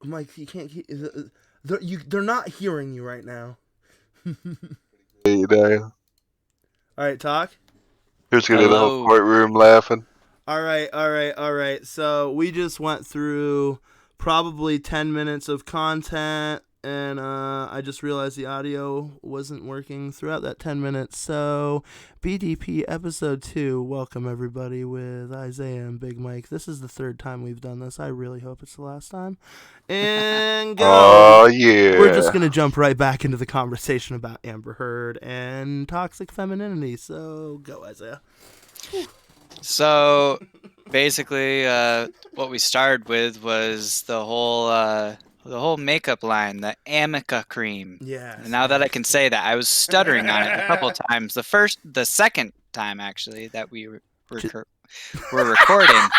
Mike, you can't keep. They're not hearing you right now. You know, All right, talk. who's gonna the whole Hello. courtroom laughing? All right. So we just went through probably 10 minutes of content, and I just realized the audio wasn't working throughout that 10 minutes. So, B.D.P. episode 2, welcome everybody with Isaiah and Big Mike. This is the third time we've done this. I really hope it's the last time. And go! Oh We're just yeah. going to jump right back into the conversation about Amber Heard and toxic femininity. So, go, Isaiah. So basically, what we started with was the whole makeup line, the Amica cream. Yes. And now that I can say that, I was stuttering on it a couple times. The second time actually that we were recording.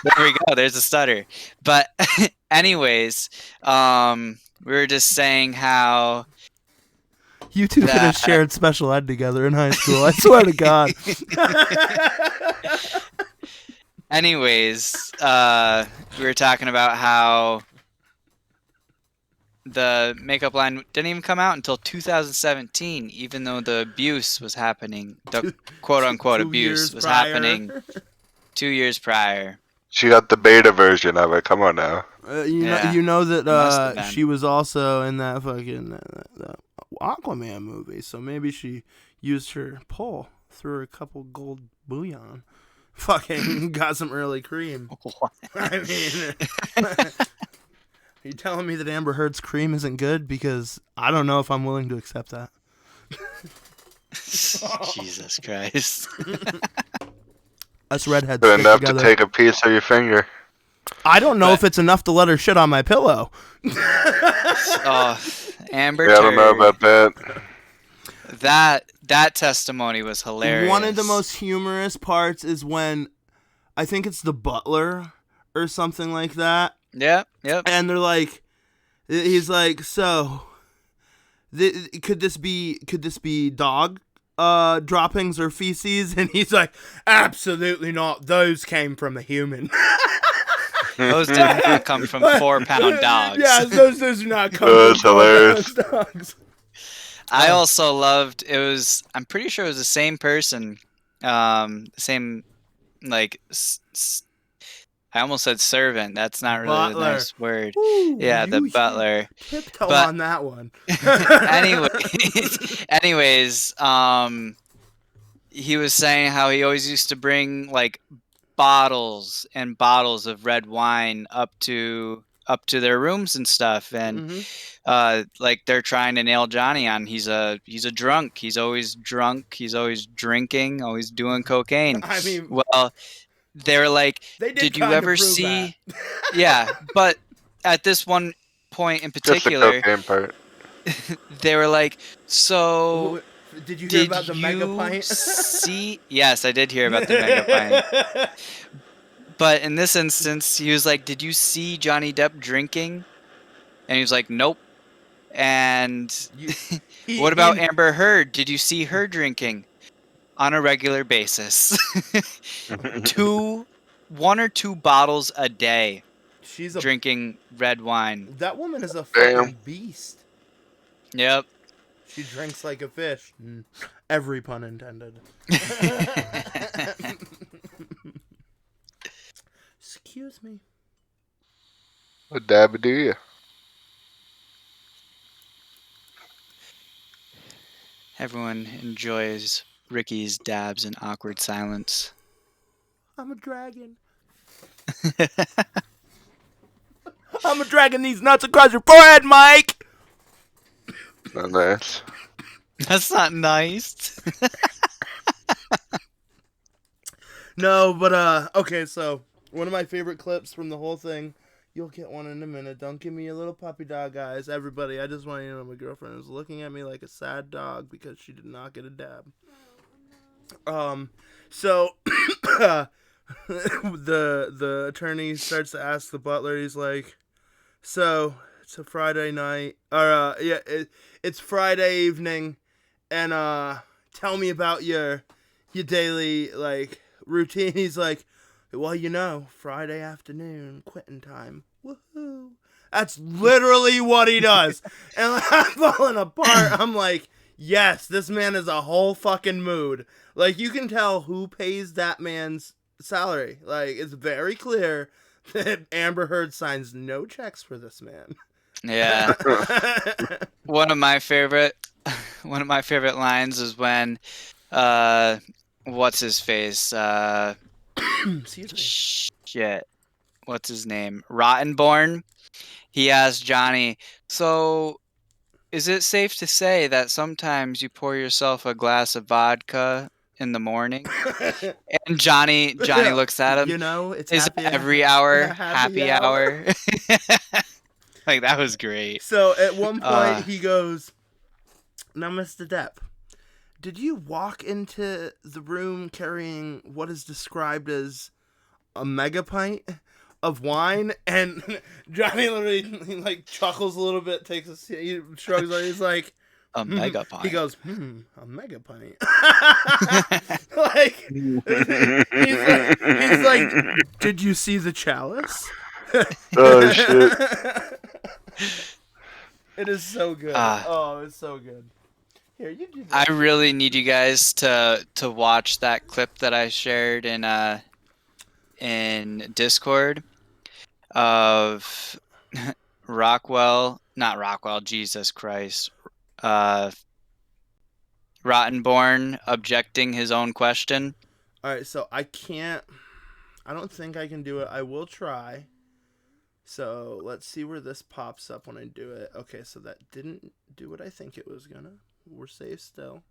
There we go. There's a stutter. But anyways, we were just saying how You two could have that shared special ed together in high school. I swear to God. Anyways, we were talking about how the makeup line didn't even come out until 2017, even though the abuse was happening. The quote-unquote 2 abuse years was prior. happening 2 years prior. She got the beta version of it. Come on now. Yeah. You know Must have that been. she was also in that fucking Aquaman movie, so maybe she used her pull, threw a couple gold bullion, fucking got some early cream. What? I mean, are you telling me that Amber Heard's cream isn't good? Because I don't know if I'm willing to accept that. Jesus Christ. Us redheads Good stick enough to together. take a piece of your finger. I don't know But- if it's enough to let her shit on my pillow. Oh, Amber Yeah, I don't know Turd. about that. That testimony was hilarious. One of the most humorous parts is when I think it's the butler or something like that, Yep. and they're like, he's like, so, could this be dog droppings or feces? And he's like, absolutely not. Those came from a human. Those did not come from 4-pound dogs. Yeah, those do not come That's from hilarious. 4-pound dogs. I also loved I'm pretty sure it was the same person, same like I almost said servant. That's not really Butler. a nice word. Ooh, Yeah, the you should butler. tiptoe But- on that one. Anyways, he was saying how he always used to bring like bottles and bottles of red wine up to their rooms and stuff, and Mhm. like they're trying to nail Johnny on he's a drunk. He's always drunk. He's always drinking. Always doing cocaine. I mean, Well, they're like, they did you kinda ever prove see? that. Yeah, but at this one point in Just the particular, cocaine part. they were like, so Did you hear did about the mega you pint? see? Yes, I did hear about the mega pint. But in this instance, he was like, did you see Johnny Depp drinking? And he was like, nope. And what about Amber Heard? Did you see her drinking on a regular basis? 1 or 2 bottles a day She's drinking red wine. That woman is a Damn. fucking beast. Yep. She drinks like a fish. Every pun intended. Excuse me. What dabba do you? Everyone enjoys Ricky's dabs in awkward silence. I'm a dragon. I'm a dragon these nuts across your forehead, Mike! Not nice. That's not nice. No, but okay, so one of my favorite clips from the whole thing. You'll get one in a minute. Don't give me a little puppy dog, guys. Everybody, I just want you to know my girlfriend was looking at me like a sad dog because she did not get a dab. So the attorney starts to ask the butler. He's like, so it's a Friday night, or it's Friday evening, and tell me about your daily like routine. He's like, Well, Friday afternoon, quitting time. Woohoo. That's literally what he does. And I'm falling apart. I'm like, yes, this man is a whole fucking mood. Like, you can tell who pays that man's salary. Like, it's very clear that Amber Heard signs no checks for this man. Yeah. One of my favorite lines is when what's his face? Excuse me. Shit. What's his name? Rottenborn. He asked Johnny, "So, is it safe to say that sometimes you pour yourself a glass of vodka in the morning?" And Johnny looks at him. It's Is happy every hour happy hour? Like, that was great. So at one point he goes, "Now, Mr. Depp, did you walk into the room carrying what is described as a mega pint of wine?" And Johnny literally like chuckles a little bit, takes a seat, he shrugs, he's like, A mega pint. He goes, a mega pint. Like, he's like, "Did you see the chalice?" Oh shit! It is so good. It's so good. Here, you do that. I really need you guys to watch that clip that I shared in Discord of not Rockwell, Jesus Christ, Rottenborn objecting his own question. All right, so I don't think I can do it. I will try. So let's see where this pops up when I do it. Okay, so that didn't do what I think it was gonna. We're safe still.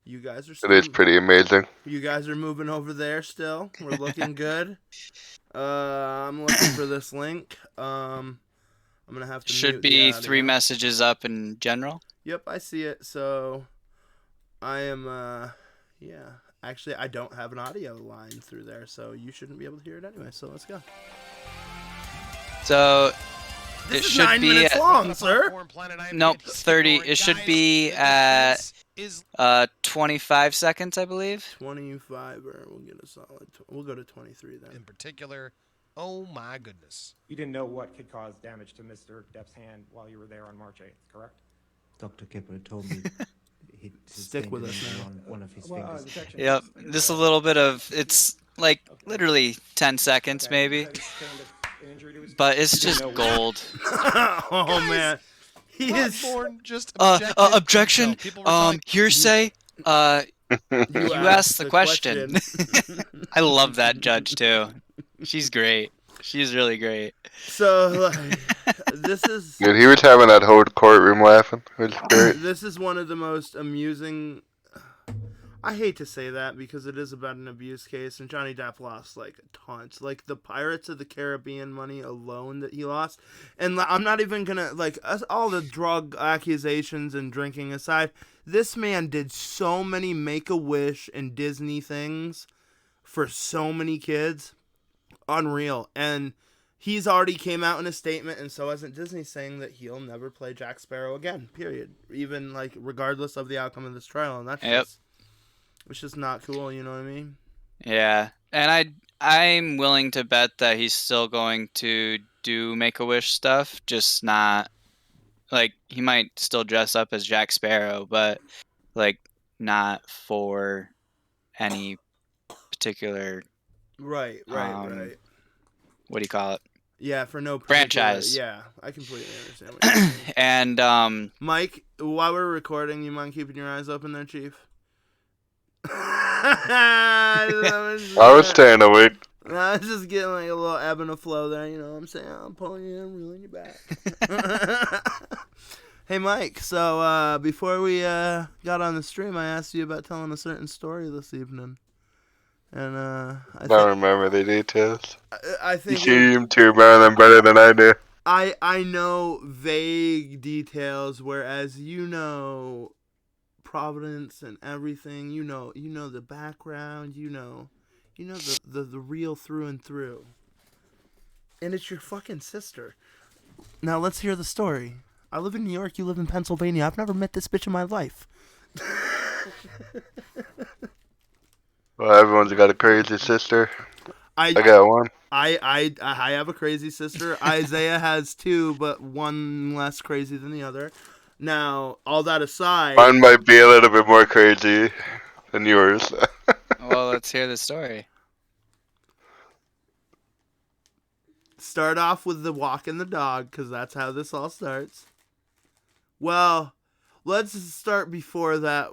You guys are still. It is pretty amazing. You guys are moving over there still. We're looking good. I'm looking for this link. I'm gonna have to. Should be 3 messages up in general. Yep, I see it. So I am. Yeah. Actually, I don't have an audio line through there, so you shouldn't be able to hear it anyway. So let's go. So this it is should 9 be minutes long, sir. Nope, 30. It should be at 25 seconds, I believe. 25, or we'll get a solid. We'll go to 23 then. In particular, oh my goodness. You didn't know what could cause damage to Mr. Depp's hand while you were there on March 8th, correct? Dr. Kipper told me he'd Stick with us now. on one of his fingers. Yep, just a little bit of, it's like literally 10 seconds maybe, but it's just gold. Oh man, he is. Just Objection. Like, Hearsay. You asked the question. I love that judge too. She's great. She's really great. So like, this is. Dude, he was having that whole courtroom laughing. It was great. This is one of the most amusing. I hate to say that because it is about an abuse case, and Johnny Depp lost like tons, like the Pirates of the Caribbean money alone that he lost. And I'm not even gonna all the drug accusations and drinking aside. This man did so many Make-A-Wish and Disney things for so many kids, unreal. And he's already came out in a statement, and so hasn't Disney, saying that he'll never play Jack Sparrow again. Period. Even like regardless of the outcome of this trial, and that's just. Which is not cool, you know what I mean? Yeah, and I'm willing to bet that he's still going to do Make-A-Wish stuff, just not like he might still dress up as Jack Sparrow, but like not for any particular right. What do you call it? Yeah, for no franchise. Yeah, I completely understand what you're saying. And Mike, while we're recording, you mind keeping your eyes open there, Chief? I was staying awake. I was just getting like a little ebb and a flow there, you know what I'm saying? I'm pulling you in, reeling you back. Hey Mike, so before we got on the stream, I asked you about telling a certain story this evening. And I don't remember the details. I think you seem to remember them better than I do. I know vague details, whereas you know Providence and everything. You know the background. You know the real through and through. And it's your fucking sister. Now let's hear the story. I live in New York. You live in Pennsylvania. I've never met this bitch in my life. Well, everyone's got a crazy sister. I got one. I have a crazy sister. Isaiah has two, but one less crazy than the other. Now, all that aside, Mine might be a little bit more crazy than yours. Well, let's hear the story. start off with the walking the dog, because that's how this all starts. Well, let's start before that.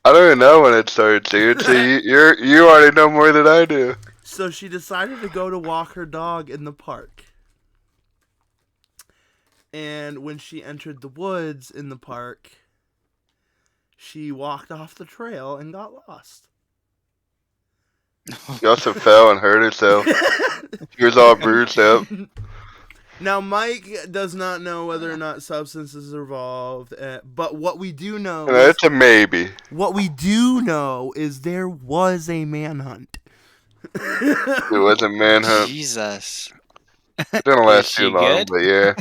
I don't even know when it starts, dude. So you already know more than I do. So she decided to go to walk her dog in the park. And when she entered the woods in the park, she walked off the trail and got lost. She also fell and hurt herself. She was all bruised up. Now, Mike does not know whether or not substances are involved, but what we do know It's a maybe. what we do know is there was a manhunt. It was a manhunt. Jesus. It didn't last she too long, good? but yeah.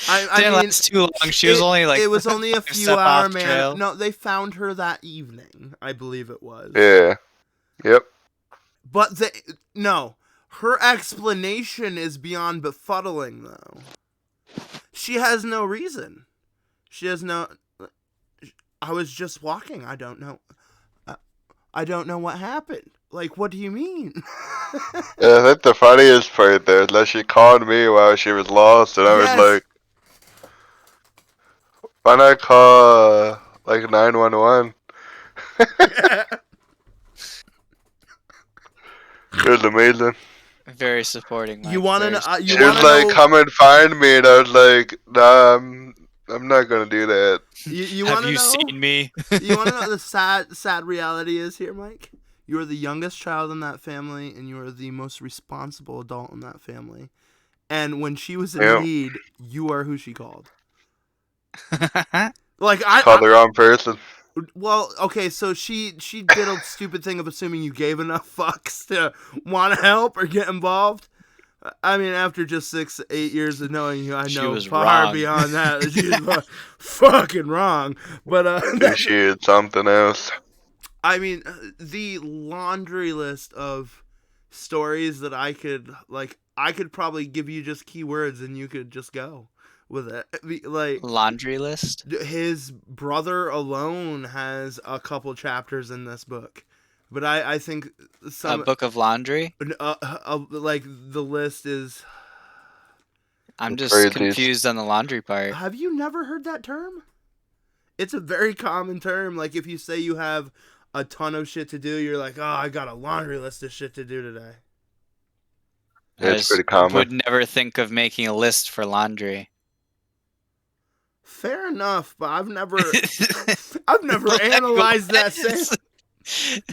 I Didn't mean, last too long. She was only like it was only a 5 few step hour off man. trail. No, they found her that evening, I believe it was. Yeah. Yep. But her explanation is beyond befuddling, though. She has no reason. She has no. I was just walking. I don't know. I don't know what happened. Like, what do you mean? Yeah, I think the funniest part there is that she called me while she was lost, and I Yes. was like, why not call, like, 911? It was amazing. Very supporting. Mike. You want to Very know? You She was want to like, know? come and find me, and I was like, nah, I'm not gonna do that. You Have want to you know? seen me? You want to know what the sad reality is here, Mike? You are the youngest child in that family, and you are the most responsible adult in that family. And when she was in Yep. need, you are who she called. Have Like Called the wrong person. well, okay, so she did a stupid thing of assuming you gave enough fucks to want to help or get involved. I mean, after just 6-8 years of knowing you, I She know was far wrong. beyond that she was fucking wrong. But She is something else. I mean, the laundry list of stories that I could probably give you just keywords and you could just go with it. Like, laundry list. his brother alone has a couple chapters in this book. But I think A book of laundry. like the list is. I'm just Crazies. confused on the laundry part. Have you never heard that term? It's a very common term. Like, if you say you have a ton of shit to do, you're like, oh, I got a laundry list of shit to do today. Yeah, it's pretty common. Would never think of making a list for laundry. Fair enough, but I've never analyzed that saying.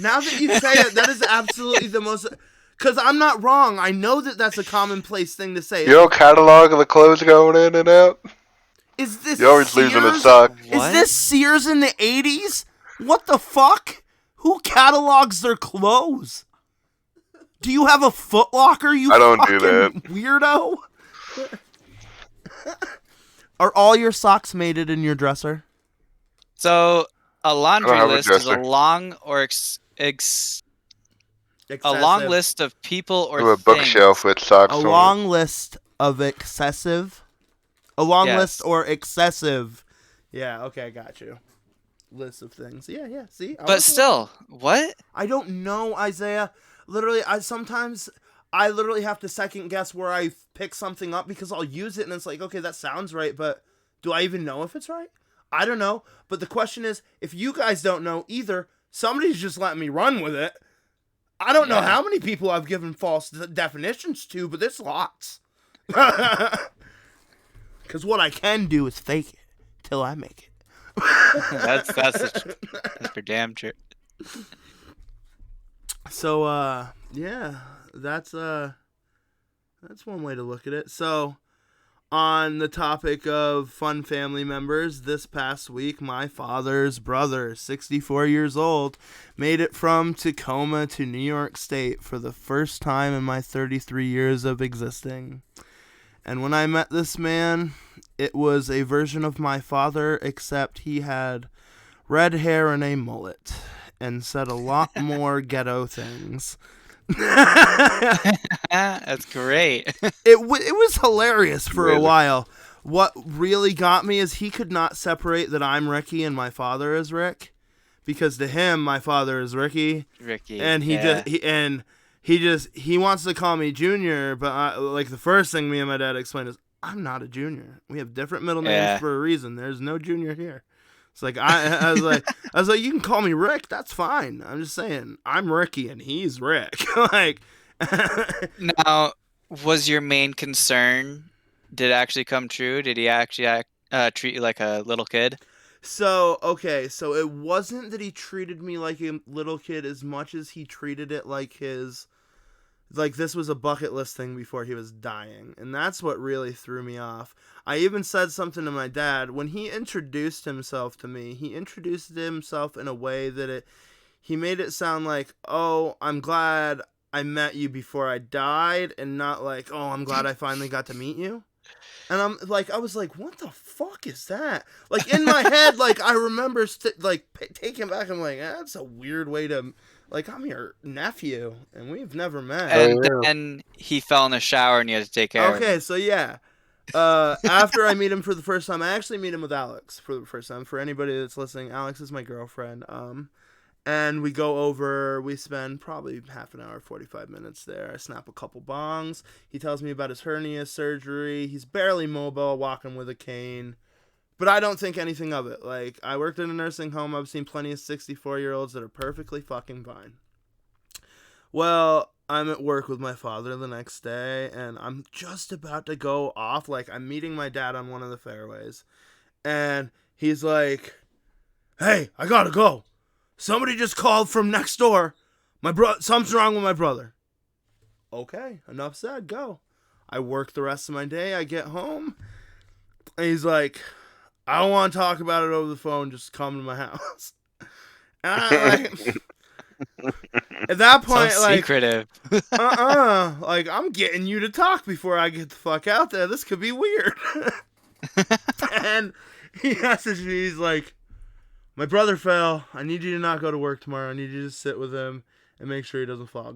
Now that you say it, that is absolutely the most. Because I'm not wrong. I know that that's a commonplace thing to say. You don't catalog the clothes going in and out? Is this You're always losing a Sears? sock. Is this Sears in the 80s? What the fuck? Who catalogs their clothes? Do you have a Foot Locker, you I don't do fucking weirdo? Are all your socks mated in your dresser? So a laundry have a list is a dresser. long or a long Excessive. list of people I have or a bookshelf with socks A on long list of excessive. A long Yes. list or excessive. Yeah, okay, I got you. List of things. Yeah, see? But still, what? I don't know, Isaiah. Literally, sometimes I literally have to second guess where I pick something up because I'll use it and it's like, okay, that sounds right, but do I even know if it's right? I don't know. But the question is, if you guys don't know either, somebody's just letting me run with it. I don't know how many people I've given false definitions to, but there's lots. Because what I can do is fake it till I make it. That's for damn true. So yeah, that's one way to look at it. So on the topic of fun family members, this past week my father's brother, 64 years old, made it from Tacoma to New York State for the first time in my 33 years of existing. And when I met this man, it was a version of my father, except he had red hair and a mullet, and said a lot more ghetto things That's great. It was hilarious for a Amazing. while. What really got me is he could not separate that I'm Ricky and my father is Rick, because to him my father is Ricky, Ricky. and he wants to call me Junior, but like the first thing me and my dad explained is I'm not a junior. We have different middle names Yeah. for a reason. There's no Junior here. It's like I was like you can call me Rick. That's fine. I'm just saying I'm Ricky and he's Rick. Like. Now, was your main concern, did it actually come true? Did he actually treat you like a little kid? So, okay, so it wasn't that he treated me like a little kid as much as he treated it like this was a bucket list thing before he was dying. And that's what really threw me off. I even said something to my dad. When he introduced himself to me, he introduced himself in a way that he made it sound like, oh, I'm glad I met you before I died, and not like, oh, I'm glad I finally got to meet you. And I was like, what the fuck is that? Like, in my head, like, I remember, taking back, I'm like, that's a weird way to, like, I'm your nephew, and we've never met. And yeah. then he fell in the shower and you had to take care of him. Okay, so yeah. After I meet him for the first time, I actually meet him with Alex for the first time. For anybody that's listening, Alex is my girlfriend. And we go over, we spend probably half an hour, 45 minutes there. I snap a couple bongs. He tells me about his hernia surgery. He's barely mobile, walking with a cane. But I don't think anything of it. Like, I worked in a nursing home. I've seen plenty of 64-year-olds that are perfectly fucking fine. Well, I'm at work with my father the next day, and I'm just about to go off. Like, I'm meeting my dad on one of the fairways. And he's like, hey, I gotta go. Somebody just called from next door. Something's wrong with my brother. Okay, enough said. Go. I work the rest of my day. I get home. And he's like, I don't want to talk about it over the phone. Just come to my house. And I'm like, at that point, So like, secretive. like, I'm getting you to talk before I get the fuck out there. This could be weird. And he messaged me. He's like, my brother fell. I need you to not go to work tomorrow. I need you to sit with him and make sure he doesn't fall.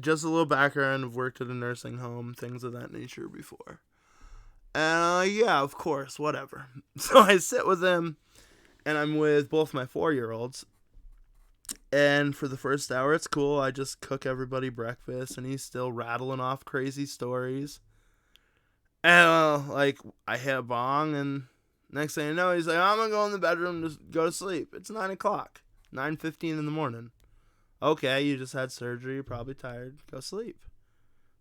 Just a little background. I've worked at a nursing home, things of that nature before. And yeah, of course, whatever. So I sit with him, and I'm with both my 4-year-olds. And for the first hour, it's cool. I just cook everybody breakfast, and he's still rattling off crazy stories. And like, I hit a bong, and next thing you know, he's like, I'm going to go in the bedroom to go to sleep. It's 9 o'clock, 9:15 in the morning. Okay, you just had surgery. You're probably tired. Go sleep.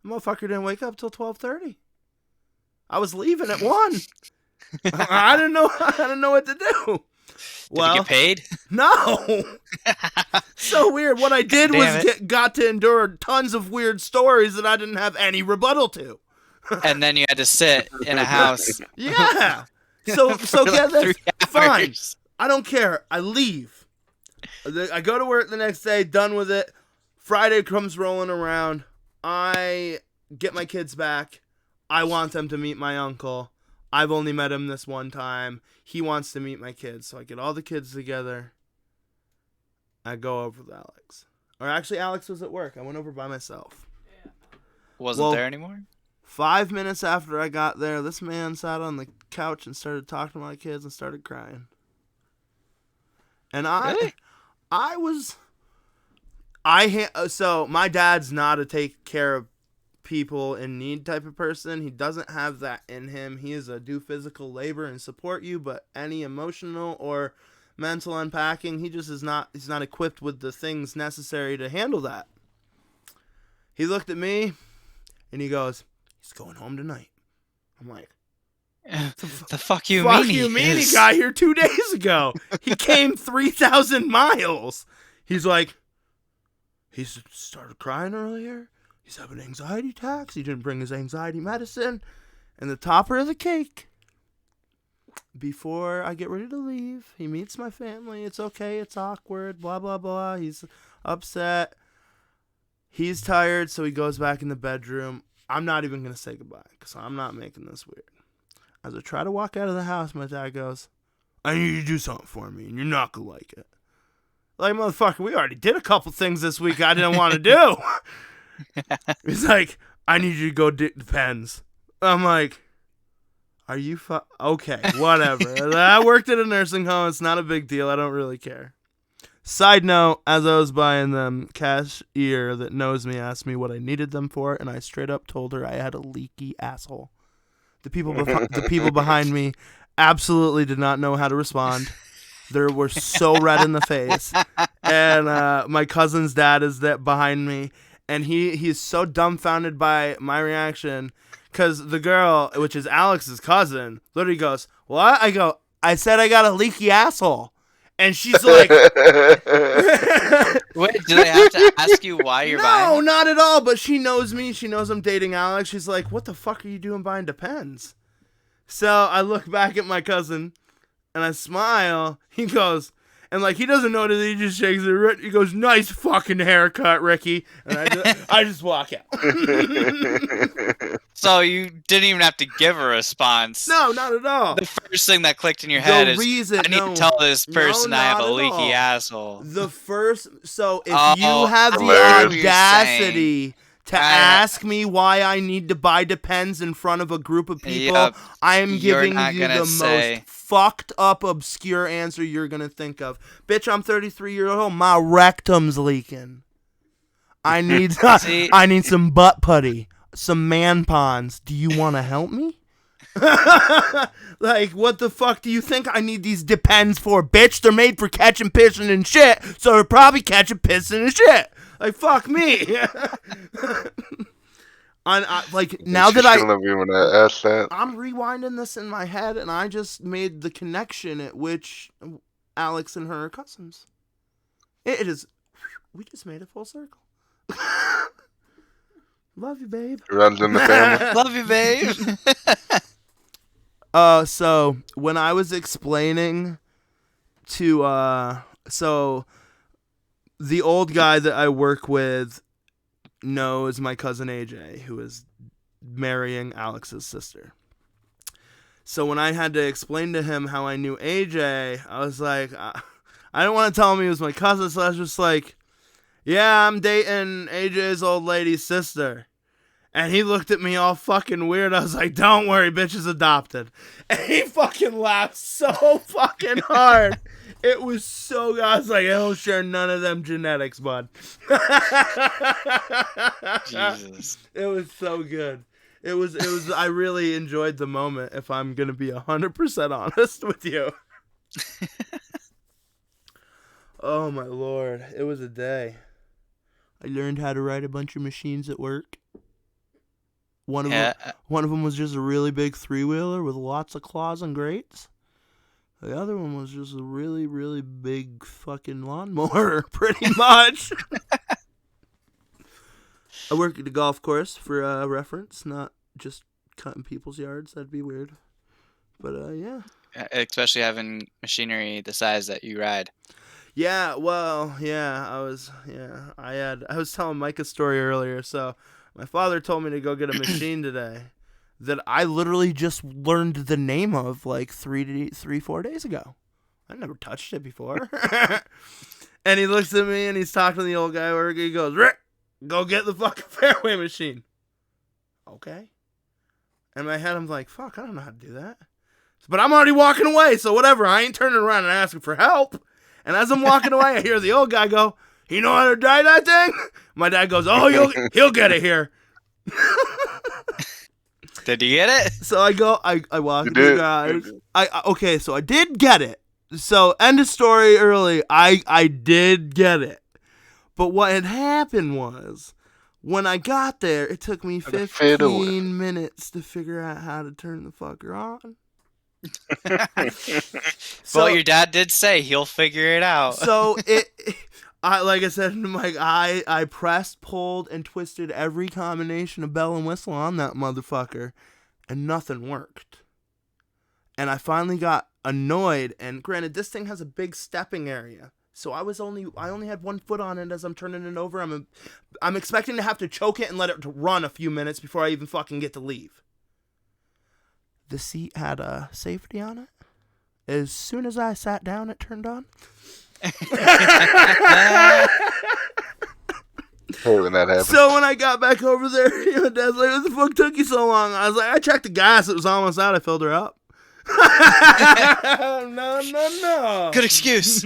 The motherfucker didn't wake up till 12:30. I was leaving at 1. I didn't know what to do. Did he get paid? No. So weird. What I did was got to endure tons of weird stories that I didn't have any rebuttal to. And then you had to sit in a house. Yeah. So for get like this. 3 Fine. hours. I don't care. I leave. I go to work the next day, done with it. Friday comes rolling around. I get my kids back. I want them to meet my uncle. I've only met him this one time. He wants to meet my kids. So I get all the kids together. I go over with Alex. Or actually, Alex was at work. I went over by myself. Wasn't there anymore? 5 minutes after I got there, this man sat on the couch and started talking to my kids and started crying. And so my dad's not a take care of people in need type of person. He doesn't have that in him. He is a do physical labor and support you, but any emotional or mental unpacking, he's not equipped with the things necessary to handle that. He looked at me and he goes, he's going home tonight. I'm like, the fuck you fuck mean? You mean he got here 2 days ago? He came 3,000 miles. He's like, he started crying earlier. He's having anxiety attacks. He didn't bring his anxiety medicine. And the topper of the cake, before I get ready to leave, he meets my family. It's okay. It's awkward. Blah, blah, blah. He's upset. He's tired, so he goes back in the bedroom. I'm not even going to say goodbye because I'm not making this weird. As I try to walk out of the house, my dad goes, I need you to do something for me, and you're not going to like it. Like, motherfucker, we already did a couple things this week I didn't want to do. He's like, I need you to go Depends. I'm like, are you okay, whatever. I worked at a nursing home. It's not a big deal. I don't really care. Side note, as I was buying them, cashier that knows me asked me what I needed them for, and I straight up told her I had a leaky asshole. The people behind me absolutely did not know how to respond. They were so red in the face. And my cousin's dad is behind me, and he's so dumbfounded by my reaction because the girl, which is Alex's cousin, literally goes, "What?" I said I got a leaky asshole. And she's like, Wait, do they have to ask you why you're buying? No, not at all. But she knows me. She knows I'm dating Alex. She's like, what the fuck are you doing buying Depends? So I look back at my cousin and I smile. He goes, and like he doesn't notice. He just shakes it. He goes, nice fucking haircut, Ricky. And I just walk out. So you didn't even have to give a response. No, not at all. The first thing that clicked in your head I need to tell this person I have a leaky asshole. So if you have the audacity to ask me why I need to buy Depends in front of a group of people, I am giving you the most fucked up, obscure answer you're going to think of. Bitch, I'm 33 years old. My rectum's leaking. I need some butt putty. Some man ponds. Do you want to help me? Like, what the fuck do you think I need these Depends for, bitch? They're made for catching, pissing, and shit, so they're probably catching, pissing, and shit. Like, fuck me. Now that I'm rewinding this in my head, and I just made the connection at which Alex and her are cousins. It is. We just made it full circle. Love you, babe. Runs in the family. Love you, babe. So when I was explaining to so the old guy that I work with knows my cousin AJ, who is marrying Alex's sister. So when I had to explain to him how I knew AJ, I was like, I didn't want to tell him he was my cousin, so I was just like, yeah, I'm dating AJ's old lady's sister. And he looked at me all fucking weird. I was like, don't worry, bitch is adopted. And he fucking laughed so fucking hard. It was so good. I was like, I don't share none of them genetics, bud. Jesus. It was so good. It was. I really enjoyed the moment, if I'm going to be 100% honest with you. Oh, my Lord. It was a day. I learned how to ride a bunch of machines at work. One of them was just a really big 3-wheeler with lots of claws and grates. The other one was just a really, really big fucking lawnmower, pretty much. I work at a golf course for reference, not just cutting people's yards. That'd be weird. But yeah. Especially having machinery the size that you ride. Yeah, well, yeah, I was telling Mike a story earlier. So my father told me to go get a machine today that I literally just learned the name of like 4 days ago. I never touched it before. And he looks at me and he's talking to the old guy where he goes, Rick, go get the fucking fairway machine. Okay. In my head, I'm like, fuck, I don't know how to do that. But I'm already walking away, so whatever. I ain't turning around and asking for help. And as I'm walking away, I hear the old guy go, you know how to drive that thing? My dad goes, oh, he'll get it here. Did you get it? So I walk to the garage. Okay, so I did get it. So end of story early. I did get it. But what had happened was, when I got there, it took me 15 minutes to figure out how to turn the fucker on. Well, your dad did say he'll figure it out. So like I said to Mike, I pressed, pulled, and twisted every combination of bell and whistle on that motherfucker, and nothing worked. And I finally got annoyed. And granted, this thing has a big stepping area, so I only had 1 foot on it as I'm turning it over. I'm expecting to have to choke it and let it run a few minutes before I even fucking get to leave. The seat had a safety on it. As soon as I sat down, it turned on. Hey, when that happens. So when I got back over there, Dad's like, "What the fuck took you so long?" I was like, "I checked the gas; it was almost out. I filled her up." No. Good excuse.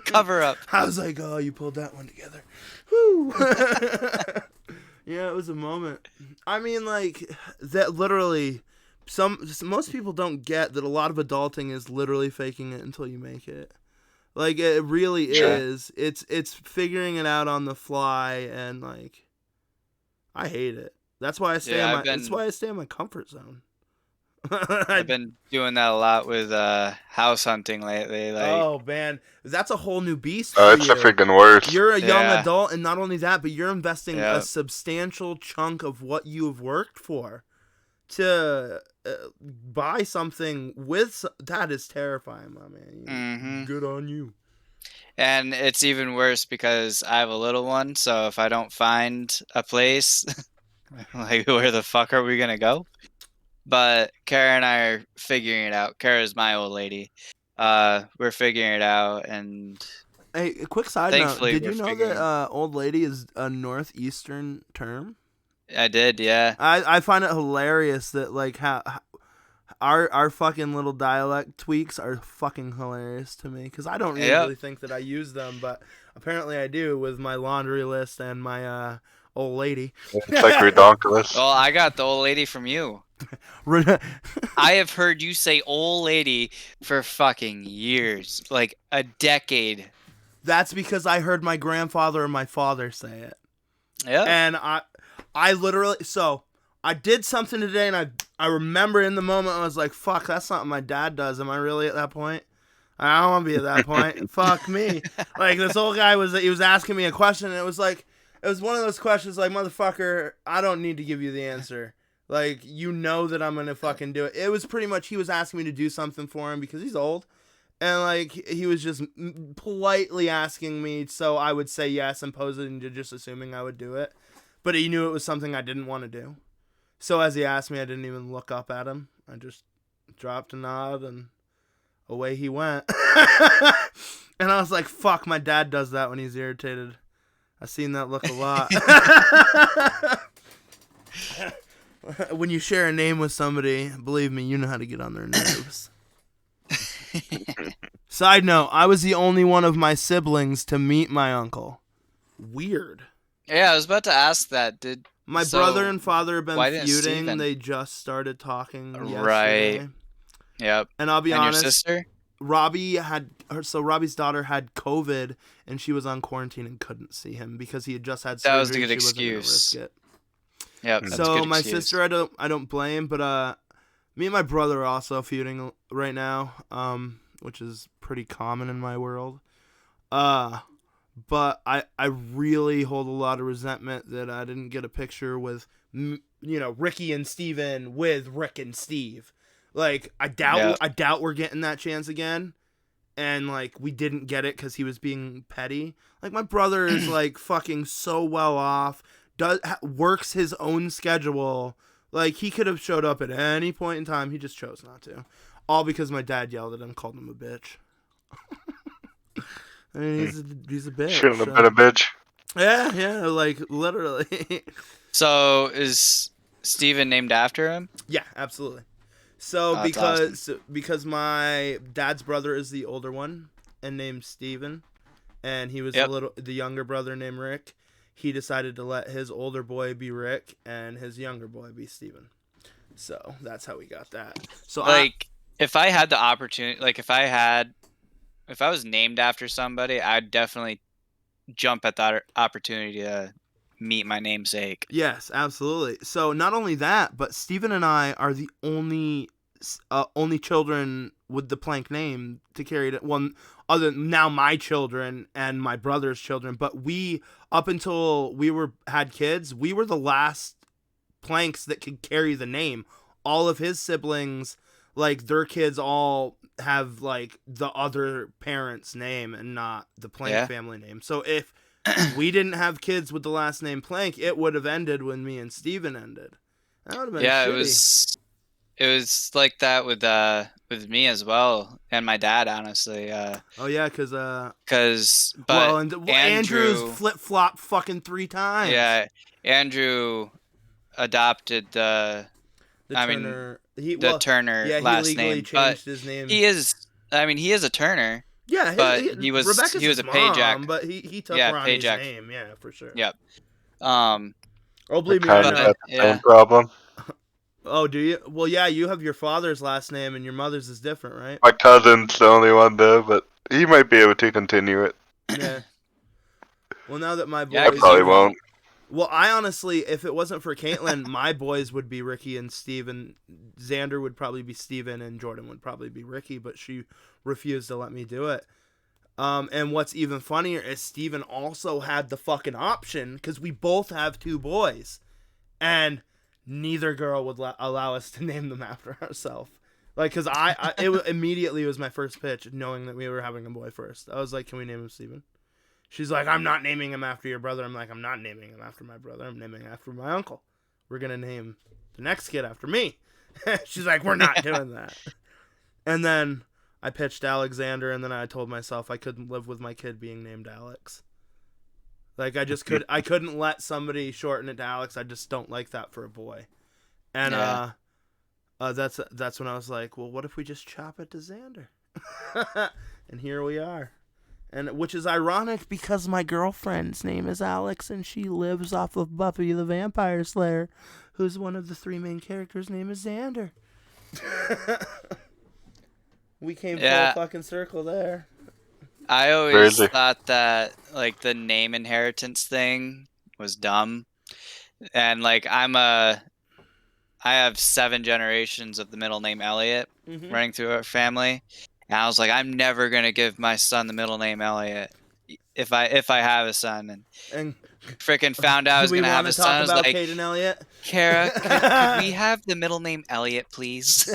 Cover up. I was like, "Oh, you pulled that one together." Woo. Yeah, it was a moment. I mean, like that. Literally, most people don't get that a lot of adulting is literally faking it until you make it. Like it really is. It's figuring it out on the fly, and like I hate it. That's why I stay. That's why I stay in my comfort zone. I've been doing that a lot with house hunting lately. Like, oh man, that's a whole new beast. Oh, for it's you. the freaking worst. You're a young Yeah. adult, and not only that, but you're investing Yeah. a substantial chunk of what you have worked for to buy something with. That is terrifying, my man. Mhm. Good on you. And it's even worse because I have a little one, so if I don't find a place, like where the fuck are we gonna go? But Kara and I are figuring it out. Kara's my old lady. We're figuring it out, and Hey, a quick side note. Thankfully, Did we're you know figuring- that old lady is a northeastern term? I did, yeah. I find it hilarious that like how our fucking little dialect tweaks are fucking hilarious to me because I don't really think that I use them, but apparently I do with my laundry list and my old lady. It's like redonkulous. Well, I got the old lady from you. I have heard you say old lady for fucking years, like a decade. That's because I heard my grandfather and my father say it. Yeah. And I literally, so I did something today, and I remember in the moment I was like, "Fuck, that's something my dad does." Am I really at that point? I don't want to be at that point. Fuck me. Like this old guy he was asking me a question, and it was one of those questions like, "Motherfucker, I don't need to give you the answer. Like you know that I'm gonna fucking do it." It was pretty much he was asking me to do something for him because he's old. And, like, he was just politely asking me, so I would say yes and pose it into just assuming I would do it. But he knew it was something I didn't want to do. So as he asked me, I didn't even look up at him. I just dropped a nod, and away he went. And I was like, fuck, my dad does that when he's irritated. I've seen that look a lot. When you share a name with somebody, believe me, you know how to get on their nerves. Side note, I was the only one of my siblings to meet my uncle. Weird. Yeah, I was about to ask that. My So, brother and father have why been didn't feuding. Steven? They just started talking Right. yesterday. Yep. And I'll be And honest, your sister? Robbie's daughter had COVID, and she was on quarantine and couldn't see him because he had just had surgery. That was a good and she wasn't gonna excuse. risk it. Yep. That's a So good my excuse. sister, I don't blame, but me and my brother are also feuding right now, which is pretty common in my world. But I really hold a lot of resentment that I didn't get a picture with Ricky and Steven with Rick and Steve. Like I doubt we're getting that chance again. And like we didn't get it because he was being petty. Like my brother is like fucking so well off. Works his own schedule. Like he could have showed up at any point in time. He just chose not to. All because my dad yelled at him, called him a bitch. I mean, he's a bitch. Shouldn't have been a bitch. Yeah, like literally. So is Steven named after him? Yeah, absolutely. So That's because my dad's brother is the older one and named Steven, and he was the younger brother named Rick. He decided to let his older boy be Rick and his younger boy be Steven. So that's how we got that. So if I had the opportunity, like if I was named after somebody, I'd definitely jump at that opportunity to meet my namesake. Yes, absolutely. So not only that, but Steven and I are the only children with the Plank name to carry it. Well, other now my children and my brother's children, but we up until we had kids, we were the last Planks that could carry the name. All of his siblings, like their kids, all have like the other parent's name and not the Plank family name. So if we didn't have kids with the last name Plank, it would have ended when me and Steven ended. That would have been shitty. It was like that with me as well, and my dad, honestly. Oh yeah, because But Andrew's Andrew, flip flop fucking 3 times. yeah, Andrew adopted The I mean, Turner. the Turner Yeah, he last legally name, but changed his name. he is. I mean, he is a Turner, Yeah, but he was Rebecca's a his Pajak. mom, but he took Yeah, Ronnie's Pajak. name. Yeah, for sure. Yep. Um. Oh, I believe me, I kind of know. got the Yeah. same problem. Oh, do you? Well, yeah, you have your father's last name, and your mother's is different, right? My cousin's the only one though, but he might be able to continue it. Yeah. Well, now that my boys, Yeah, I 'cause probably you- won't. well, I honestly, if it wasn't for Caitlin, my boys would be Ricky and Steven. Xander would probably be Steven, and Jordan would probably be Ricky, but she refused to let me do it. And what's even funnier is Steven also had the fucking option, because we both have 2 boys, and neither girl would allow us to name them after ourselves. Like, because immediately was my first pitch, knowing that we were having a boy first. I was like, can we name him Steven? She's like, I'm not naming him after your brother. I'm like, I'm not naming him after my brother. I'm naming him after my uncle. We're going to name the next kid after me. She's like, we're not doing that. And then I pitched Alexander, and then I told myself I couldn't live with my kid being named Alex. Like, I couldn't let somebody shorten it to Alex. I just don't like that for a boy. And Yeah. that's when I was like, well, what if we just chop it to Xander? And here we are. And which is ironic because my girlfriend's name is Alex, and she lives off of Buffy the Vampire Slayer, who's one of the 3 main characters' name is Xander. We came Yeah. full fucking circle there. I always Crazy. thought that like the name inheritance thing was dumb, and like I have 7 generations of the middle name Elliott Mm-hmm. running through our family, and I was like, I'm never gonna give my son the middle name Elliott if I have a son, and And freaking found out I was do we gonna have want a to son. talk I was about like, Kate and Elliot? Kara, could we have the middle name Elliott, please?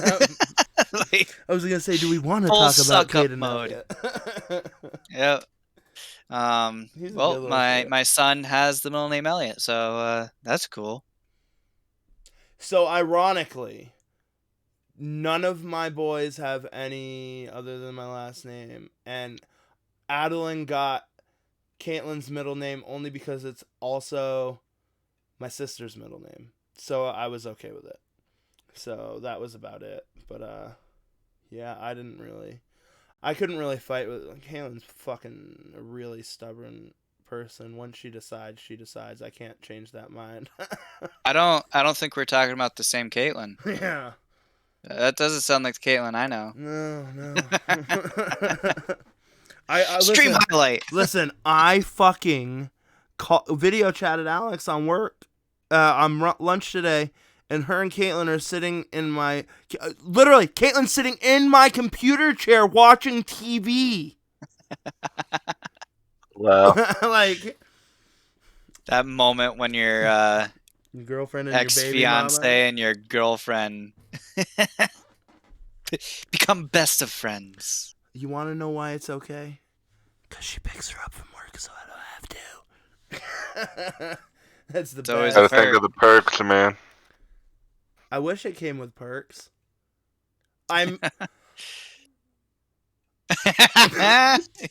Like, I was gonna say, do we want to Full talk about suck-up Kate and mode. Elliot? yep. He's a good Well, little my shit. my son has the middle name Elliott, so that's cool. So ironically, none of my boys have any other than my last name, and Adeline got Caitlin's middle name only because it's also my sister's middle name. So I was okay with it. So that was about it. But yeah, I couldn't really fight with Caitlin's fucking a really stubborn person. Once she decides, she decides. I can't change that mind. I don't think we're talking about the same Caitlin. Yeah. That doesn't sound like the Caitlin I know. No. I Stream listen, highlight. listen, I fucking video chatted Alex on work on lunch today, and her and Caitlin are sitting in my literally Caitlin's sitting in my computer chair watching TV. Wow. Like That moment when your your girlfriend and your baby ex-fiance mama. and your girlfriend become best of friends. You want to know why it's okay? Because she picks her up from work, so I don't have to. That's the It's always best. Gotta think of the perks, man. I wish it came with perks. I'm.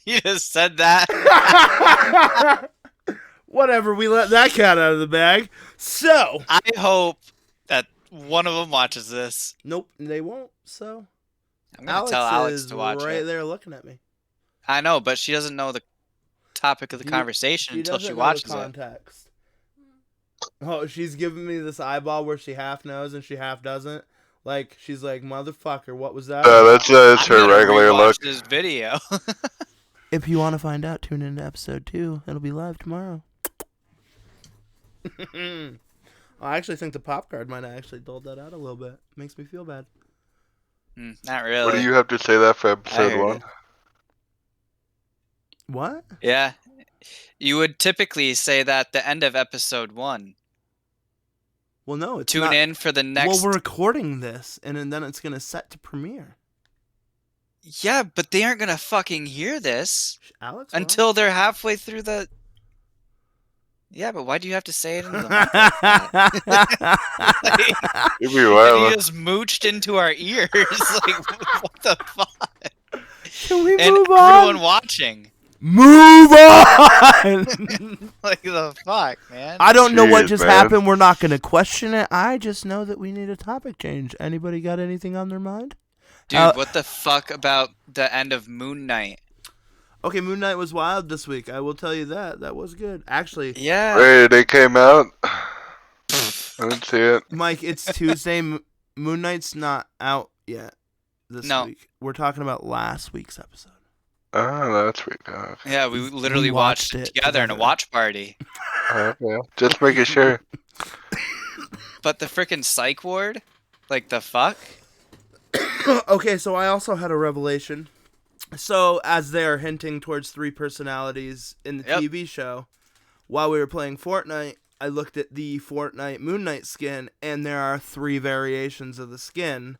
You just said that. Whatever, we let that cat out of the bag. So. I hope that one of them watches this. Nope, they won't. So. I'm gonna tell Alex to watch right it. there looking at me. I know, but she doesn't know the topic of the conversation until she doesn't know watches the it. context. Oh, she's giving me this eyeball where she half knows and she half doesn't. Like, she's like, motherfucker, what was that? That's I'm her gonna regular rewatch look. this video. If you want to find out, tune into episode 2. It'll be live tomorrow. I actually think the pop card might have actually dulled that out a little bit. Makes me feel bad. Not really. What do you have to say that for I episode heard 1? it. What? Yeah. You would typically say that the end of episode 1. Well, no, it's Tune not. in for the next. Well, we're recording this, and then it's going to set to premiere. Yeah, but they aren't gonna fucking hear this Alex will. until they're halfway through the Yeah, but why do you have to say it into the mic like that? You be And he wild. just mooched into our ears. Like, what the fuck? Can we And move everyone on? watching. Move on. Like, the fuck, man? I don't know what Jeez, just man. happened. We're not going to question it. I just know that we need a topic change. Anybody got anything on their mind? Dude, what the fuck about the end of Moon Knight? Okay, Moon Knight was wild this week. I will tell you that. That was good. Actually, Yeah. Wait, they came out? I didn't see it. Mike, it's Tuesday. Moon Knight's not out yet this No. week. We're talking about last week's episode. Oh, that's weird. Oh, Yeah, we literally watched watched it it together in a together. watch party. okay. Just making sure. But the frickin' psych ward? Like, the fuck? Okay, so I also had a revelation. So, as they are hinting towards 3 personalities in the Yep. TV show, while we were playing Fortnite, I looked at the Fortnite Moon Knight skin, and there are 3 variations of the skin,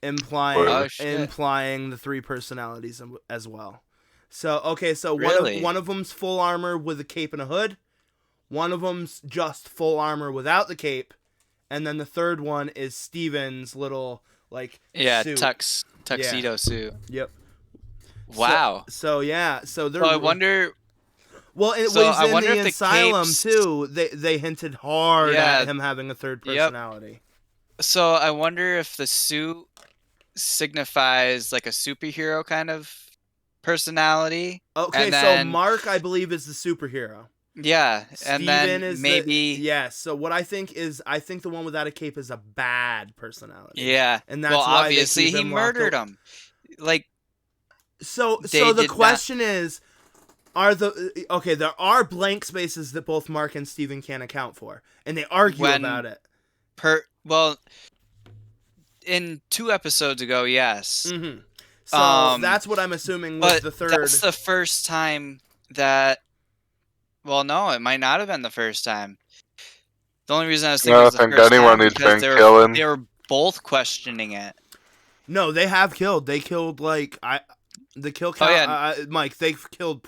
implying Oh, shit. implying the 3 personalities as well. So, okay, so Really? one of them's full armor with a cape and a hood. One of them's just full armor without the cape, and then the third one is Steven's little Yeah, suit. tuxedo suit. Yep. Wow. So yeah, so they're. So I wonder. Well, it so was I in wonder the if the asylum capes- too. They hinted hard Yeah. at him having a third Yep. personality. So I wonder if the suit signifies like a superhero kind of personality. Okay, And so then- Mark, I believe, is the superhero. Yeah, and Steven then is maybe. yes. So what I think the one without a cape is a bad personality. Yeah. And that's well, why they obviously keep he him locked murdered up. him. Like, So They the did not- question is, there are blank spaces that both Mark and Steven can't account for, and they argue When- about it. well, in 2 episodes ago, yes. Mm-hmm. So Um, that's what I'm assuming was But the third. that's the first time that. Well, no, it might not have been the first time. The only reason I was thinking I it was the think first anyone time who's because been killing. they were both questioning it. No, they have killed. They killed the kill count. yeah. Mike, they killed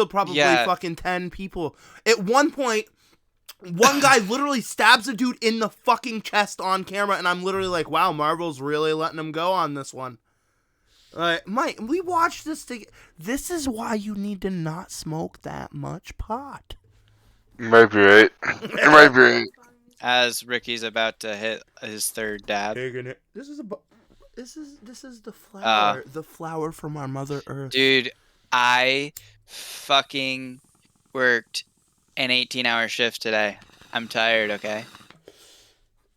probably Yeah. fucking 10 people. At one point, one guy literally stabs a dude in the fucking chest on camera, and I'm literally like, wow, Marvel's really letting him go on this one. Mike, we watched this together. This is why you need to not smoke that much pot. You might be right. You might be right. As Ricky's about to hit his 3rd dab. This is the flower, the flower from our Mother Earth. Dude, I fucking worked an 18-hour shift today. I'm tired, okay?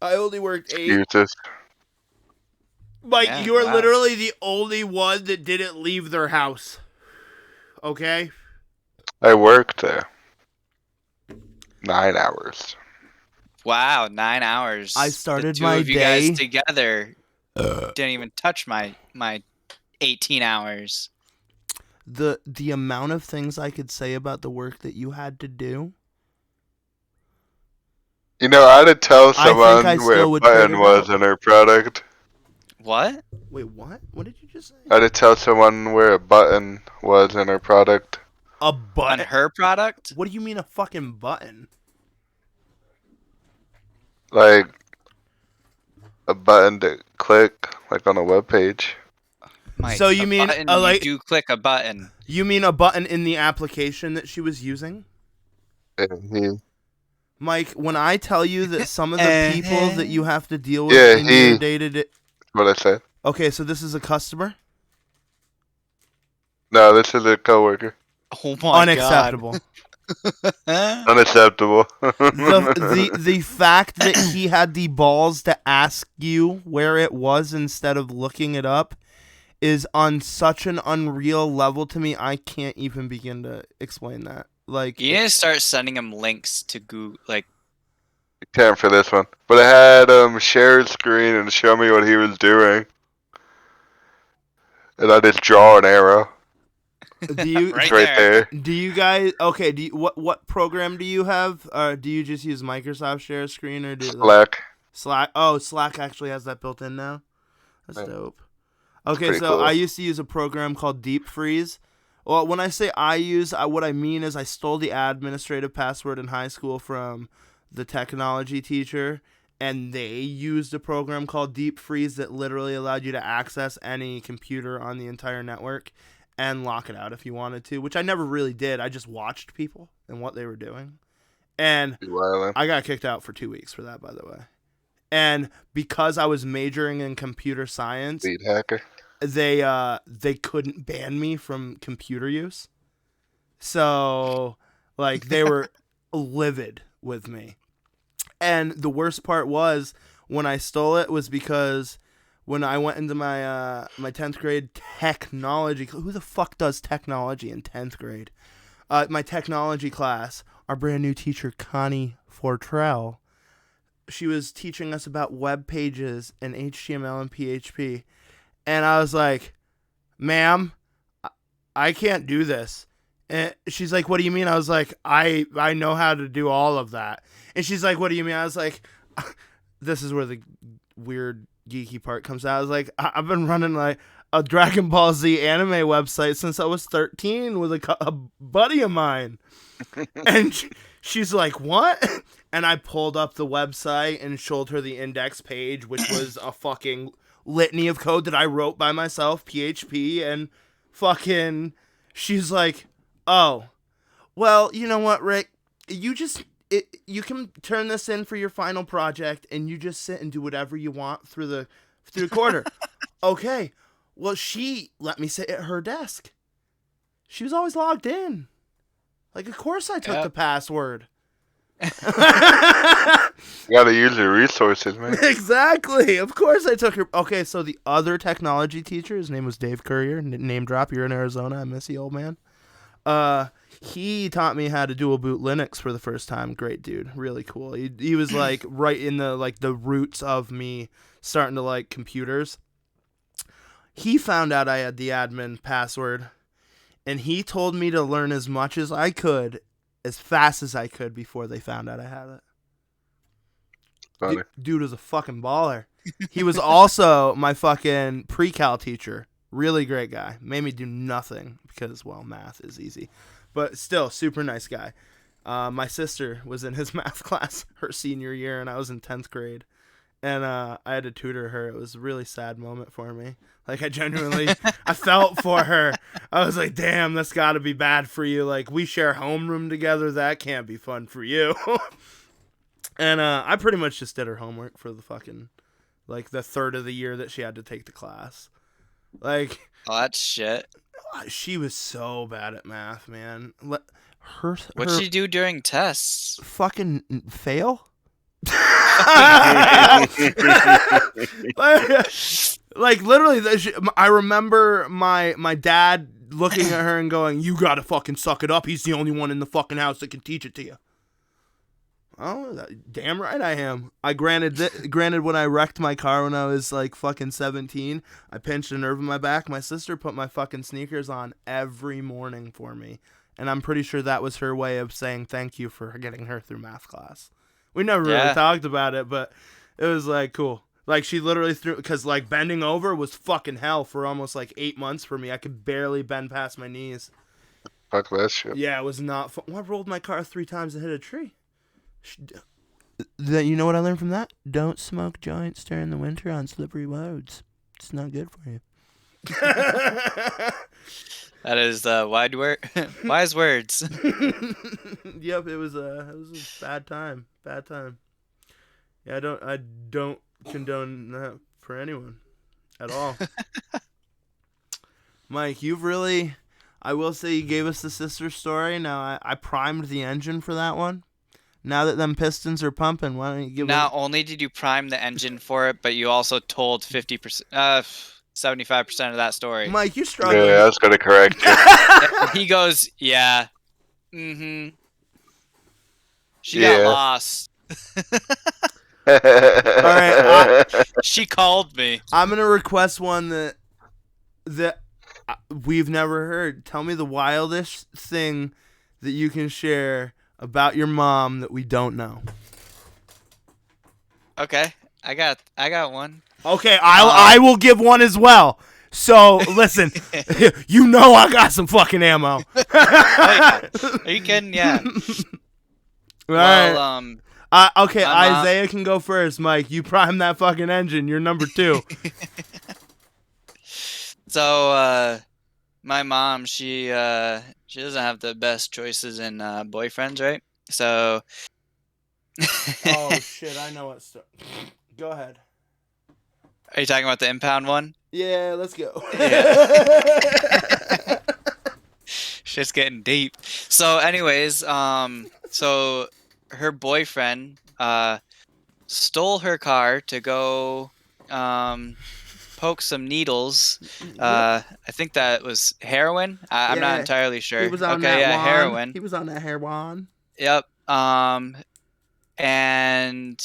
I only worked 8. Excuses. Mike, Yeah, you are wow. literally the only one that didn't leave their house. Okay? I worked there. 9 hours. Wow, 9 hours. I started the two my of you day- guys together didn't even touch my 18 hours. The amount of things I could say about the work that you had to do. You know, I had to tell I think someone I where still a would button figure it was out. in her product. What? Wait, what? What did you just say? I had to tell someone where a button was in her product. A On button? her product? What do you mean a fucking button? Like, a button to click, like on a web page. Mike, So you a mean, button, like- you do click a button. You mean a button in the application that she was using? And he, Mike, when I tell you that some of the people that you have to deal with Yeah, in your he- day-to-day... what I said? Okay, so this is a customer? No, this is a coworker. Oh my Unacceptable. god. Unacceptable. the fact that he had the balls to ask you where it was instead of looking it up is on such an unreal level to me. I can't even begin to explain that. Like, You need to start sending him links to Google. Like, Can't for this one. But I had share screen and show me what he was doing. And I just draw an arrow. do you Right It's right there. there. do you guys okay? What program do you have? Do you just use Microsoft Share Screen or do Slack. Slack? Oh, Slack actually has that built in now. That's Yeah. dope. Okay, pretty so cool. I used to use a program called Deep Freeze. Well, when I say I use, what I mean is I stole the administrative password in high school from the technology teacher, and they used a program called Deep Freeze that literally allowed you to access any computer on the entire network and lock it out if you wanted to, which I never really did. I just watched people and what they were doing. And I got kicked out for 2 weeks for that, by the way. And because I was majoring in computer science, Lead hacker. they couldn't ban me from computer use. So, like, they were livid with me. And the worst part was when I stole it was because when I went into my my 10th grade technology, who the fuck does technology in 10th grade? My technology class, our brand new teacher, Connie Fortrell, she was teaching us about web pages and HTML and PHP. And I was like, ma'am, I can't do this. And she's like, what do you mean? I was like, I know how to do all of that. And she's like, what do you mean? I was like, this is where the weird geeky part comes out. I was like, I've been running like a Dragon Ball Z anime website since I was 13 with a buddy of mine. And she's like, what? And I pulled up the website and showed her the index page, which was a fucking litany of code that I wrote by myself, PHP, and fucking, she's like, oh, well, you know what, Rick? You can turn this in for your final project, and you just sit and do whatever you want through the quarter. Okay. Well, she let me sit at her desk. She was always logged in. Like, of course I took the password. You gotta use your resources, man. Exactly. Of course I took her. Okay, so the other technology teacher, his name was Dave Courier. Name drop. You're in Arizona. I miss you, old man. He taught me how to dual boot Linux for the first time. Great dude. Really cool. He was like right in the roots of me starting to like computers. He found out I had the admin password, and he told me to learn as much as I could, as fast as I could before they found out I had it. Dude was a fucking baller. He was also my fucking pre-cal teacher. Really great guy. Made me do nothing because, well, math is easy. But still, super nice guy. My sister was in his math class her senior year, and I was in 10th grade. And I had to tutor her. It was a really sad moment for me. Like, I genuinely, I felt for her. I was like, damn, that's got to be bad for you. Like, we share homeroom together. That can't be fun for you. And I pretty much just did her homework for the fucking, like, the third of the year that she had to take the class. Like, oh, that's shit. She was so bad at math, man. What'd she do during tests? Fucking fail? like literally, I remember my dad looking at her and going, "You gotta fucking suck it up. He's the only one in the fucking house that can teach it to you." Oh, damn right I am. Granted, when I wrecked my car when I was like fucking 17, I pinched a nerve in my back. My sister put my fucking sneakers on every morning for me, and I'm pretty sure that was her way of saying thank you for getting her through math class. We never really talked about it, but it was like cool. Like, she literally threw, because like bending over was fucking hell for almost like 8 months for me. I could barely bend past my knees. Fuck that shit. Yeah, it was not fun. Well, I rolled my car 3 times and hit a tree. You know what I learned from that? Don't smoke joints during the winter on slippery roads. It's not good for you. That is wise words. Yep, it was a bad time. Bad time. Yeah, I don't condone that for anyone at all. Mike, I will say you gave us the sister story. Now I primed the engine for that one. Now that them pistons are pumping, why don't you give Not only did you prime the engine for it, but you also told 50%, 75% of that story. Mike, you're struggling. Yeah, that's gonna correct you. He goes, yeah. Mm-hmm. She got lost. All right. She called me. I'm going to request one that we've never heard. Tell me the wildest thing that you can share about your mom that we don't know. Okay. I got one. Okay, I will give one as well. So listen, you know I got some fucking ammo. Oh, yeah. Are you kidding? Yeah. Right. Well, Okay, my mom- Isaiah can go first. Mike, you prime that fucking engine. You're number 2. So my mom, she doesn't have the best choices in boyfriends, right? So Oh shit, I know what. Go ahead. Are you talking about the impound one? Yeah, let's go. Yeah. Shit's getting deep. So anyways, so her boyfriend stole her car to go poke some needles. I think that was heroin. I'm not Yeah, entirely sure. He was on Okay, that yeah, wand. heroin. He was on that heroin. Yep. And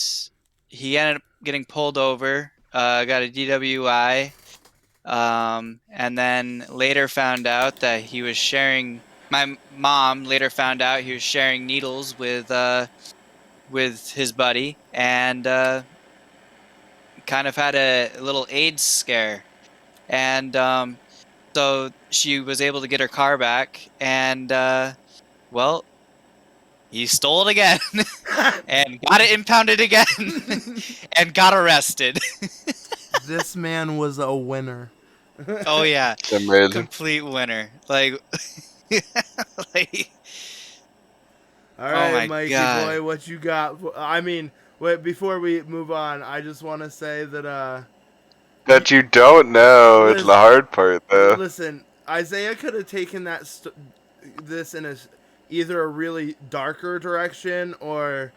he ended up getting pulled over. Got a DWI. And then later found out that he was sharing. My mom later found out he was sharing needles with his buddy, and kind of had a little AIDS scare. And so she was able to get her car back, and well, he stole it again and got it impounded again and got arrested. This man was a winner. Oh yeah, Amazing. complete winner. Like, like All oh right, my Mikey God. boy, what you got? I mean, wait, before we move on, I just want to say that That you don't know. It's the hard part, though. listen, Isaiah could have taken this in either a really darker direction or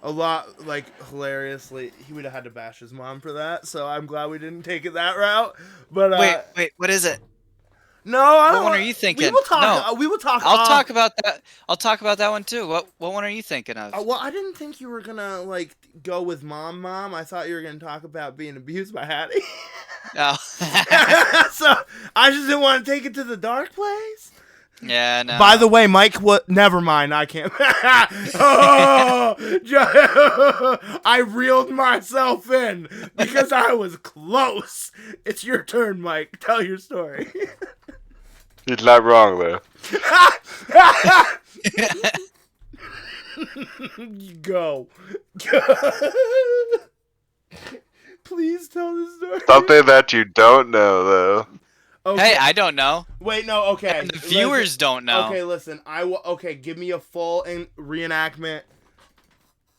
a lot like hilariously. He would have had to bash his mom for that. So I'm glad we didn't take it that route. But Wait, what is it? no, I What don't. one are you thinking? We will talk. No. We will talk. I'll talk about that. I'll talk about that one too. What one are you thinking of? Well, I didn't think you were gonna like go with mom. I thought you were gonna talk about being abused by Hattie. Oh. So I just didn't want to take it to the dark place. Yeah, no. By the way, Mike, what? Never mind. I can't. I reeled myself in because I was close. It's your turn, Mike. Tell your story. He's not wrong, though. Go. Please tell the story. Something that you don't know, though. Okay. Hey, I don't know. Wait, no, okay. And the viewers don't know. Okay, listen. Okay, give me a full reenactment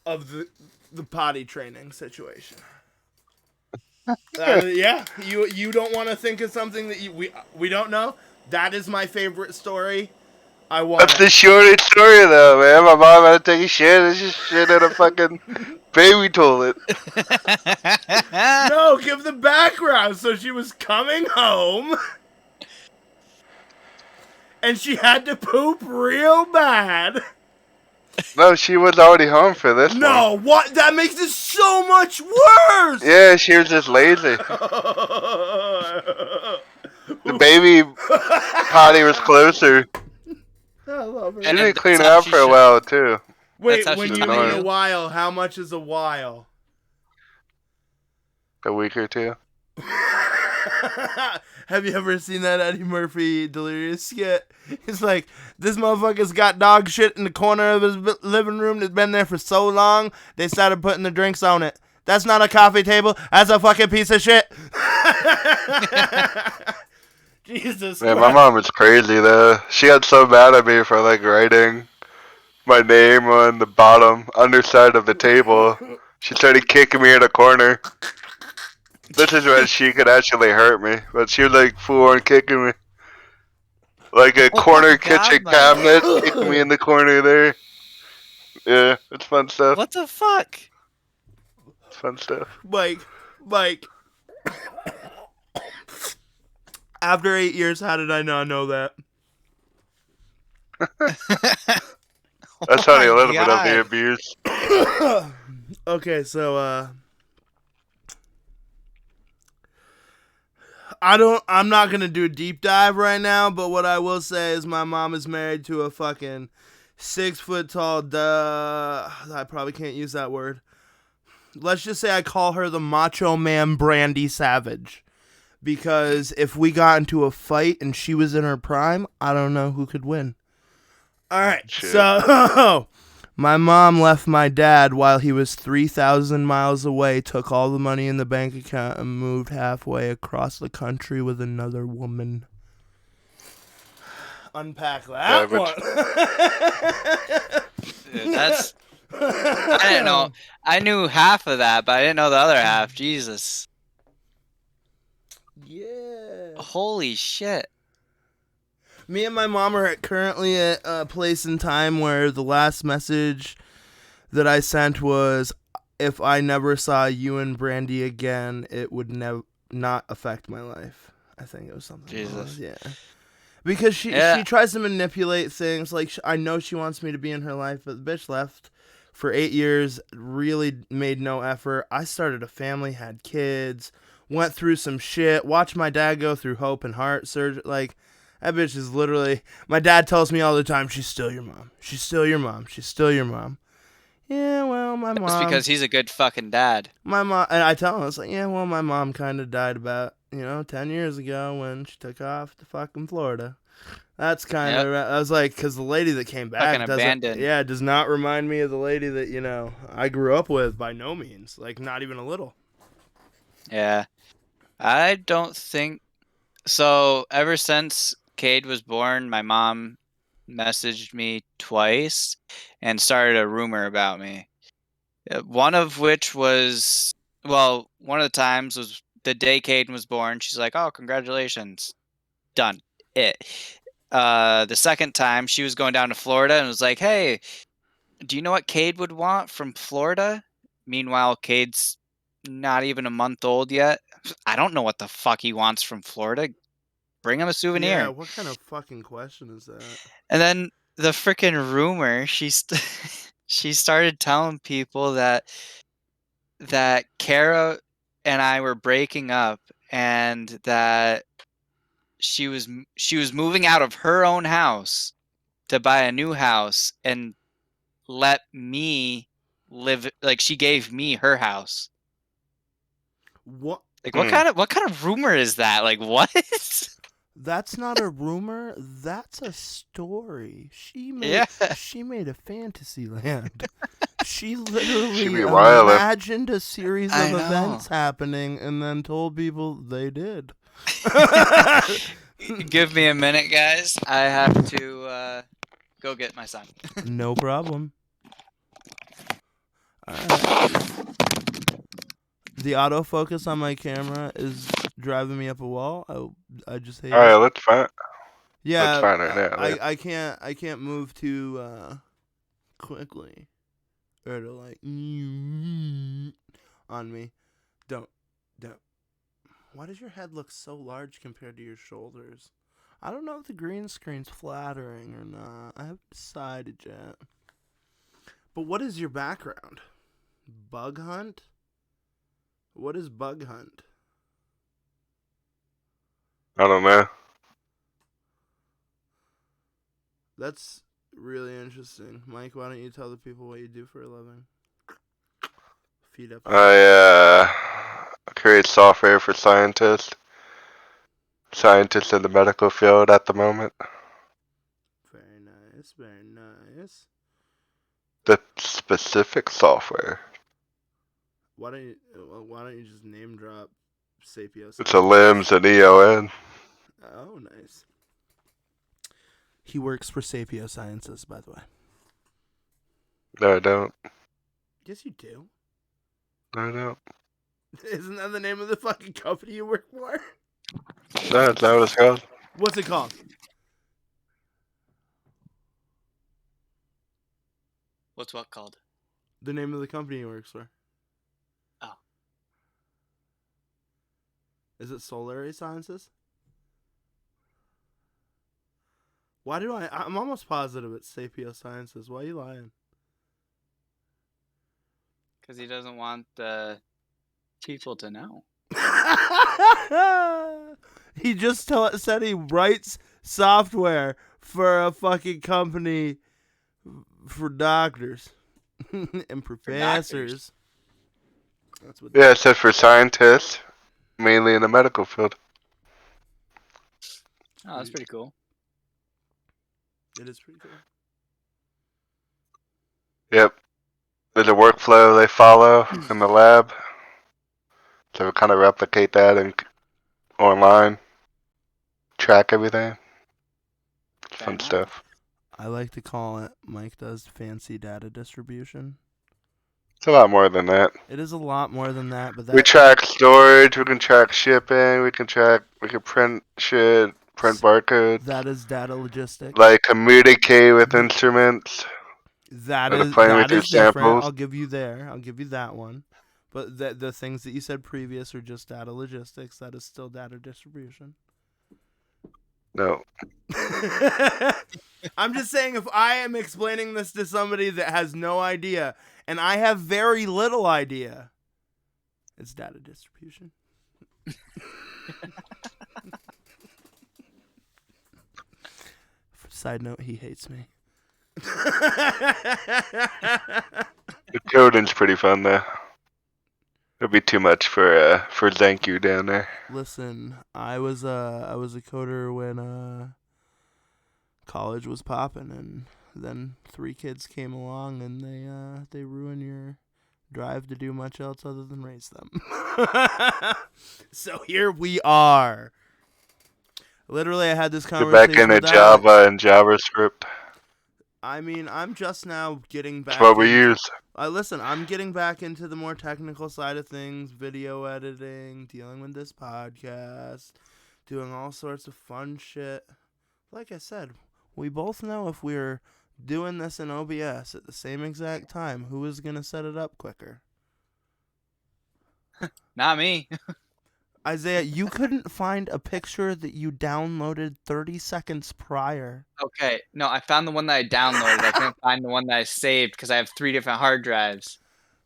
of the potty training situation. Yeah, you don't want to think of something that we don't know? That is my favorite story. I want That's the shortest story, though, man. My mom had to take a shit. It's just shit in a fucking baby toilet. No, give the background. So she was coming home. And she had to poop real bad. No, she was already home for this one. No, what? That makes it so much worse. Yeah, she was just lazy. The baby potty was closer. I love her. She And didn't that's clean it how up she for a should- while, too. Wait, That's how when she you taught mean you. a while, how much is a while? A week or two. Have you ever seen that Eddie Murphy delirious skit? It's like, this motherfucker's got dog shit in the corner of his living room that's been there for so long, they started putting the drinks on it. That's not a coffee table, that's a fucking piece of shit. Jesus Man, Christ. my mom was crazy, though. She got so mad at me for, like, writing my name on the bottom, underside of the table. She started kicking me in a corner. This is when she could actually hurt me, but she was, like, full-on kicking me. Like a Oh corner my God, kitchen Mike. cabinet, kicking me in the corner there. Yeah, it's fun stuff. What the fuck? It's fun stuff. Mike. After 8 years, how did I not know that? That's Oh only a my little bit of the God. abuse. Okay, so I'm not gonna do a deep dive right now, but what I will say is my mom is married to a fucking 6 foot tall I probably can't use that word. Let's just say I call her the Macho Man Brandy Savage. because if we got into a fight and she was in her prime, I don't know who could win. All right, Shit. so my mom left my dad while he was 3,000 miles away, took all the money in the bank account, and moved halfway across the country with another woman. Unpack that Garbage. one. Dude, that's. I didn't know. I knew half of that, but I didn't know the other half. Jesus. Yeah. Holy shit. Me and my mom are currently at a place in time where the last message that I sent was, if I never saw you and Brandy again, it would not affect my life. I think it was something. Jesus. Yeah. Because she tries to manipulate things. Like, I know she wants me to be in her life, but the bitch left for 8 years, really made no effort. I started a family, had kids, went through some shit, watched my dad go through hope and heart surgery. Like, that bitch is literally, my dad tells me all the time, she's still your mom. She's still your mom. She's still your mom. Yeah, well, my mom. That's because he's a good fucking dad. My mom, and I tell him, it's like, yeah, well, my mom kind of died about, 10 years ago when she took off to fucking Florida. That's kind of, I was like, because the lady that came back does not remind me of the lady that, I grew up with by no means. Like, not even a little. Yeah. I don't think, so ever since Cade was born, my mom messaged me twice and started a rumor about me. One of which was, well, one of the times was the day Caden was born. She's like, oh, congratulations. Done. The second time she was going down to Florida and was like, hey, do you know what Cade would want from Florida? Meanwhile, Cade's not even a month old yet. I don't know what the fuck he wants from Florida. Bring him a souvenir. Yeah, what kind of fucking question is that? And then the freaking rumor, she started telling people that Kara and I were breaking up and that she was moving out of her own house to buy a new house and let me live, like she gave me her house. What? Like what kind of rumor is that? Like what? That's not a rumor. That's a story. She made a fantasy land. She literally imagined a series of events happening and then told people they did. Give me a minute, guys. I have to go get my son. No problem. All right. The autofocus on my camera is driving me up a wall. I just hate it. All right, let's find. Yeah, let's find her now. I can't move too quickly, or to like on me. Don't. Why does your head look so large compared to your shoulders? I don't know if the green screen's flattering or not. I haven't decided yet. But what is your background? Bug hunt? What is bug hunt? I don't know. That's really interesting. Mike, why don't you tell the people what you do for a living? Feed up. I create software for scientists in the medical field at the moment. Very nice, very nice. The specific software. Why don't you just name drop Sapio? It's a LIMS and EON. Oh, nice. He works for Sapio Sciences, by the way. No, I don't. Yes, you do. No, I don't. Isn't that the name of the fucking company you work for? No, it's not what it's called. What's it called? What's what called? The name of the company he works for. Oh. Is it Solary Sciences? Why do I'm almost positive it's Sapio Sciences. Why are you lying? Because he doesn't want the people to know. He just said he writes software for a fucking company for doctors and professors. That's what. Yeah, it said for scientists, mainly in the medical field. Oh, that's pretty cool. It is pretty cool. Yep. There's a workflow they follow in the lab. So we kind of replicate that and online. Track everything. Fair Fun enough. stuff. I like to call it Mike does fancy data distribution. It's a lot more than that. It is a lot more than that, but We track storage, we can track shipping, we can print shit, print barcodes, that is data logistics. like communicate with instruments. That Or the is plane that with your is different. samples. I'll give you that one. But the things that you said previous are just data logistics. That is still data distribution. No. I'm just saying, if I am explaining this to somebody that has no idea, and I have very little idea, it's data distribution. Side note, he hates me. The coding's pretty fun though. It'll be too much for Xanku down there. Listen, I was a coder when college was popping, and then 3 kids came along and they ruin your drive to do much else other than raise them. So here we are. Literally, I had this You're conversation back into with Java Alex. and JavaScript. I mean, I'm just now getting back. That's what we into- use. Listen, I'm getting back into the more technical side of things, video editing, dealing with this podcast, doing all sorts of fun shit. Like I said, we both know if we're doing this in OBS at the same exact time, who is going to set it up quicker? Not me. Isaiah, you couldn't find a picture that you downloaded 30 seconds prior. Okay, no, I found the one that I downloaded. I couldn't find the one that I saved because I have 3 different hard drives.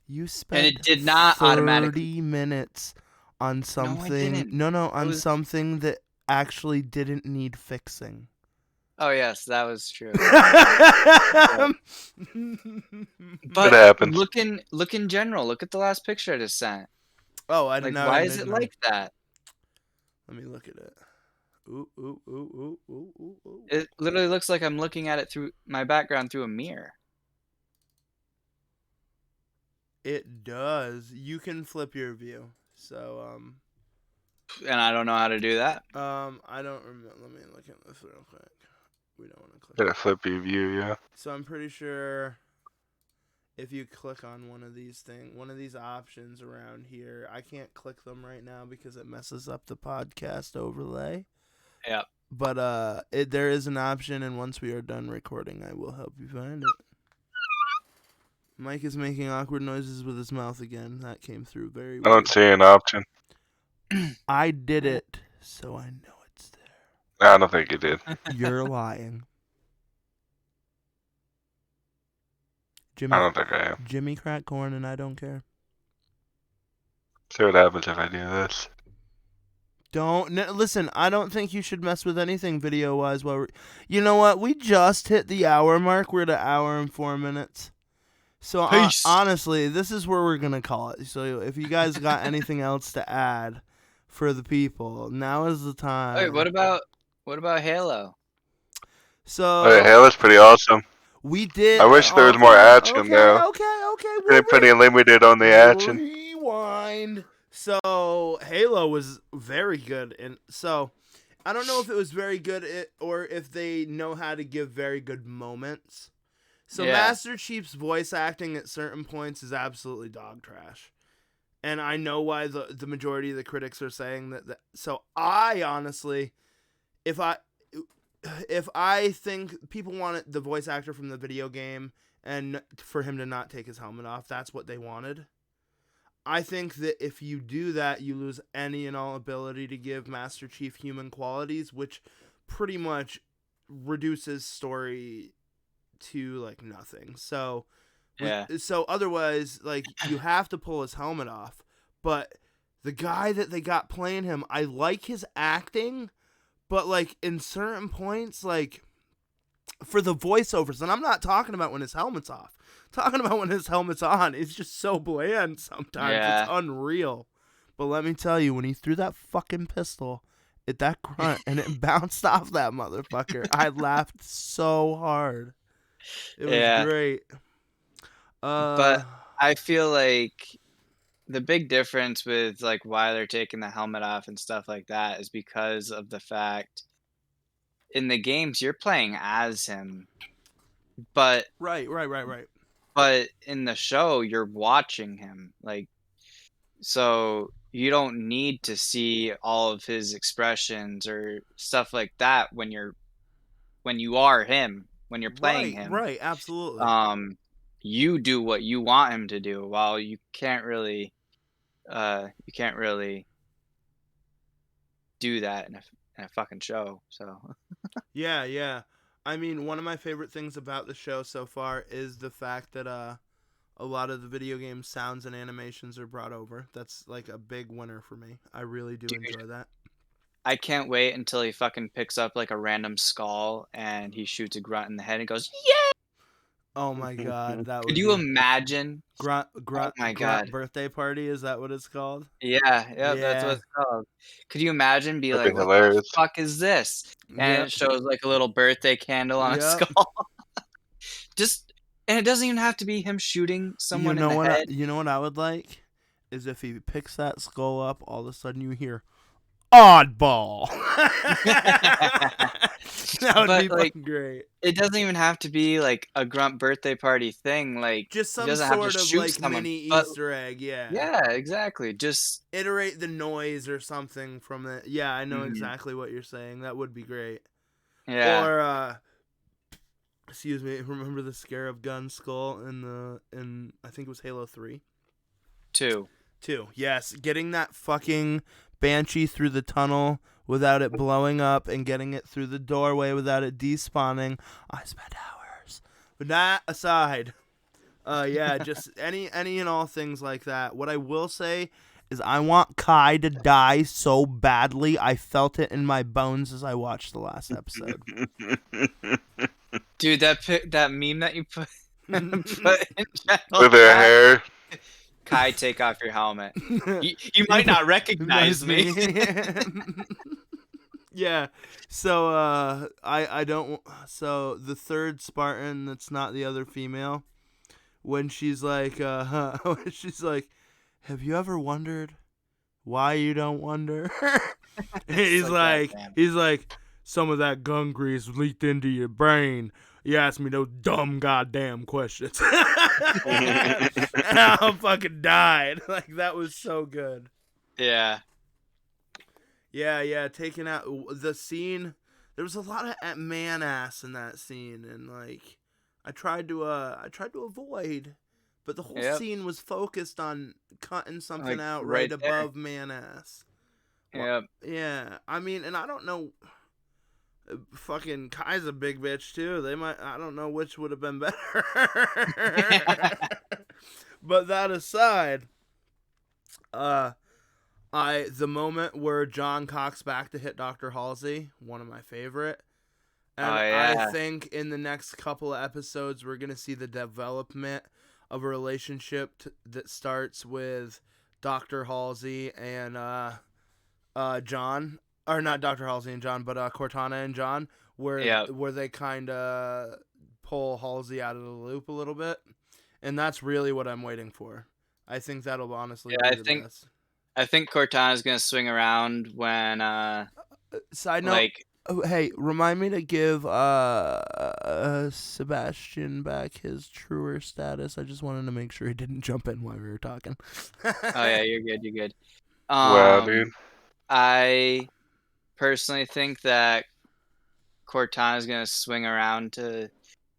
You spent it did not 30 automatically- minutes on something. didn't. On was- something that actually didn't need fixing. Oh yes, that was true. But But happens. look in general. Look at the last picture I just sent. oh, I Like, didn't know. why is it like that? Let me look at it. Ooh, ooh, ooh, ooh, ooh, ooh, ooh. It literally looks like I'm looking at it through my background through a mirror. It does. You can flip your view. So, And I don't know how to do that. I don't remember. Let me look at this real quick. We don't want to click. Gotta flip your view, yeah. So I'm pretty sure if you click on one of these options around here, I can't click them right now because it messes up the podcast overlay. Yep. But there is an option, and once we are done recording, I will help you find it. Mike is making awkward noises with his mouth again. That came through very I weird. don't see an option. I did it, so I know it's there. I don't think you did. You're lying. I don't think I am. Jimmy crack corn, and I don't care. See what happens if I do this. Listen, I don't think you should mess with anything video-wise while you know what? We just hit the hour mark. We're at 1 hour and 4 minutes. So Peace. honestly, this is where we're going to call it. So if you guys got anything else to add for the people, now is the time. Wait, what about Halo? So Oh, yeah, Halo's pretty awesome. we did. I wish there was more action, though. Okay. They're pretty limited on the action. Rewind. So Halo was very good, and so I don't know if it was very good or if they know how to give very good moments. So Yeah. Master Chief's voice acting at certain points is absolutely dog trash, and I know why the majority of the critics are saying that. So I honestly, if I think people wanted the voice actor from the video game and for him to not take his helmet off, that's what they wanted. I think that if you do that, you lose any and all ability to give Master Chief human qualities, which pretty much reduces story to like nothing. So, Yeah. So otherwise, like you have to pull his helmet off. But the guy that they got playing him, I like his acting, but like in certain points, like for the voiceovers, and I'm not talking about when his helmet's off. Talking about when his helmet's on, it's just so bland sometimes. Yeah. It's unreal. But let me tell you, when he threw that fucking pistol that grunt, and it bounced off that motherfucker. I laughed so hard. It was Yeah. great. But I feel like the big difference with like why they're taking the helmet off and stuff like that is because of the fact in the games you're playing as him, but right. in the show you're watching him. Like, so you don't need to see all of his expressions or stuff like that when you are him, when you're playing him. Right, absolutely. You do what you want him to do, while you can't really do that in a fucking show. So Yeah. I mean, one of my favorite things about the show so far is the fact that a lot of the video game sounds and animations are brought over. That's like a big winner for me. I really do Dude, enjoy that. I can't wait until he fucking picks up like a random skull and he shoots a grunt in the head and goes, "Yeah!" Oh my god, that Could would you be imagine? grunt Oh my god. birthday party. Is that what it's called? Yeah, that's what Yeah. it's called. Could you imagine be That'd like, be "What the hilarious. fuck is this?" And Yep. it shows like a little birthday candle on a Yep. skull. Just and it doesn't even have to be him shooting someone in the head. You know what I would like is if he picks that skull up, all of a sudden you hear oddball. That would But be like, fucking great. it doesn't even have to be like a grunt birthday party thing. Like, Just he some doesn't have to sort of shoot like someone. mini But Easter egg, yeah. yeah, exactly. Just Iterate the noise or something from it. Yeah, I know Mhm. exactly what you're saying. That would be great. yeah. Or excuse me, remember the Scarab gun skull in I think it was Halo 3? 2. 2. Yes, getting that fucking Banshee through the tunnel without it blowing up and getting it through the doorway without it despawning. I spent hours. But that aside, yeah, just any and all things like that. What I will say is I want Kai to die so badly. I felt it in my bones as I watched the last episode. Dude, that meme that you put in With their hair. Kai, take off your helmet. You might not recognize me. Yeah. So I don't. So the third Spartan that's not the other female, when she's like she's like, have you ever wondered why you don't wonder? he's like some of that gun grease leaked into your brain. You asked me those dumb goddamn questions. And I fucking died. Like, that was so good. Yeah. Yeah, taking out the scene. There was a lot of man ass in that scene, and like, I tried to avoid, but the whole Yep. scene was focused on cutting something Like, out right right there. above man ass. Yep. Yeah, I mean, and I don't know. Fucking Kai's a big bitch too. I don't know which would have been better. But that aside, the moment where John cocks back to hit Dr. Halsey, one of my favorite. And Oh, yeah. I think in the next couple of episodes, we're going to see the development of a relationship that starts with Dr. Halsey and John. Or not Dr. Halsey and John, but Cortana and John, where they kind of pull Halsey out of the loop a little bit. And that's really what I'm waiting for. I think that'll honestly be the best. I think Cortana's going to swing around when Side note, like, hey, remind me to give Sebastian back his truer status. I just wanted to make sure he didn't jump in while we were talking. oh yeah, you're good. Wow, dude. I personally think that Cortana's going to swing around to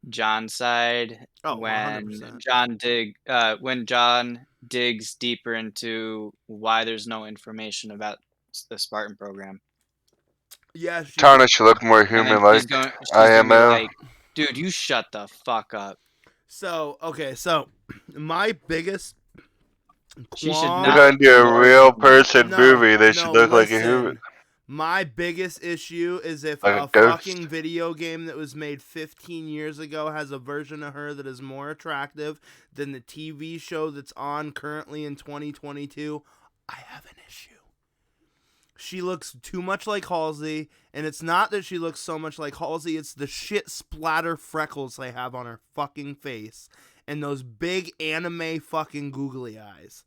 John's side when 100%. John digs deeper into why there's no information about the Spartan program. Yeah, Tana should look more And then human-like. she's gonna be IMO. like, dude, you shut the fuck up. So my biggest She should qualm- They're not gonna do a real person No, movie. They should no, look like a listen. human. My biggest issue is if Like a a ghost. fucking video game that was made 15 years ago has a version of her that is more attractive than the TV show that's on currently in 2022, I have an issue. She looks too much like Halsey, and it's not that she looks so much like Halsey, it's the shit splatter freckles they have on her fucking face, and those big anime fucking googly eyes.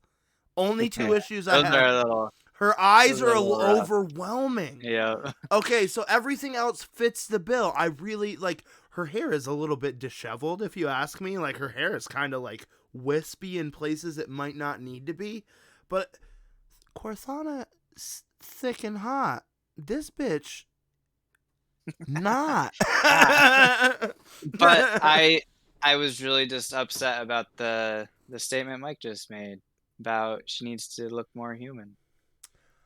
Only two issues I Those have. are a little. Her eyes those are are a little rough. overwhelming. Yeah. Okay, so everything else fits the bill. I really, like, her hair is a little bit disheveled, if you ask me. Like, her hair is kind of, like, wispy in places it might not need to be. But Cortana, thick and hot. This bitch, not. But I was really just upset about the statement Mike just made about she needs to look more human,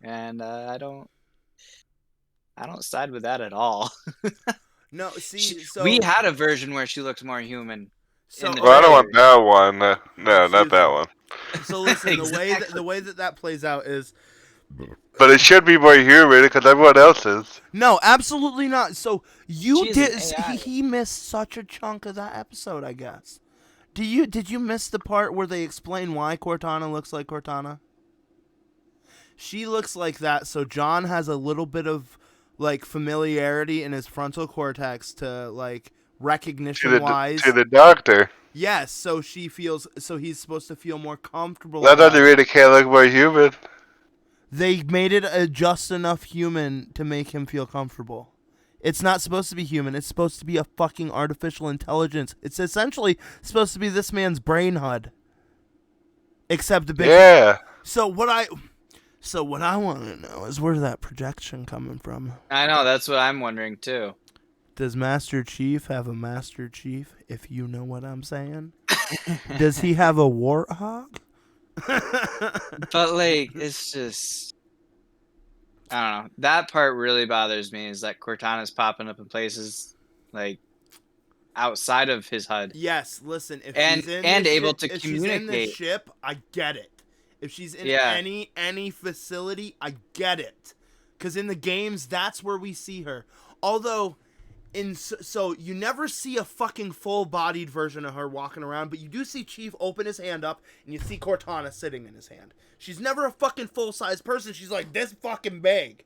and I don't side with that at all. No, see, so we had a version where she looked more human. So, the Well, I don't want trailer. that one. No, not Excuse that me. one. So listen, Exactly. the way that plays out is But it should be more human because everyone else is. no, absolutely not. So you She's did. an AI. He missed such a chunk of that episode, I guess. Did you miss the part where they explain why Cortana looks like Cortana? She looks like that, so John has a little bit of like familiarity in his frontal cortex to like recognition wise. To the doctor. Yes, so he's supposed to feel more comfortable. That about doesn't it. really can't look more human. They made it just enough human to make him feel comfortable. It's not supposed to be human. It's supposed to be a fucking artificial intelligence. It's essentially supposed to be this man's brain HUD. Except a bit. Yeah. So what I want to know is where's that projection coming from? I know, that's what I'm wondering too. Does Master Chief have a Master Chief, if you know what I'm saying? Does he have a warthog? But like, it's just, I don't know. That part really bothers me, is that Cortana's popping up in places like outside of his HUD. Yes, listen, if And- she's in and this able ship, to if she's in this communicate. ship, I get it. If she's in Yeah. any facility, I get it. Cuz in the games that's where we see her. Although so you never see a fucking full-bodied version of her walking around, but you do see Chief open his hand up and you see Cortana sitting in his hand. She's never a fucking full-size person. She's like this fucking big.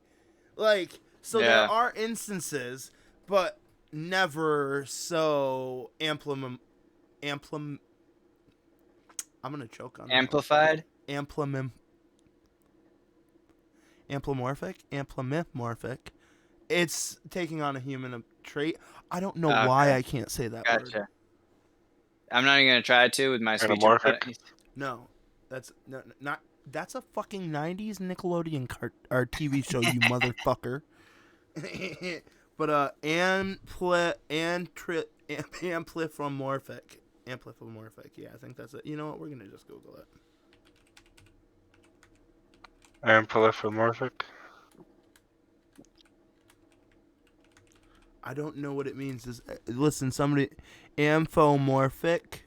Like, so Yeah. there are instances, but never so I'm gonna choke on that. Amplified? Amplomorphic. It's taking on a human trait. I don't know Okay. why I can't say that word. Gotcha. I'm not even gonna try to with my speech. Anamorphic? No, that's not. That's a fucking '90s Nickelodeon or TV show, you motherfucker. But amplifomorphic. Yeah, I think that's it. You know what? We're gonna just Google it. Amplifomorphic. I don't know what it means. Listen, somebody amphomorphic.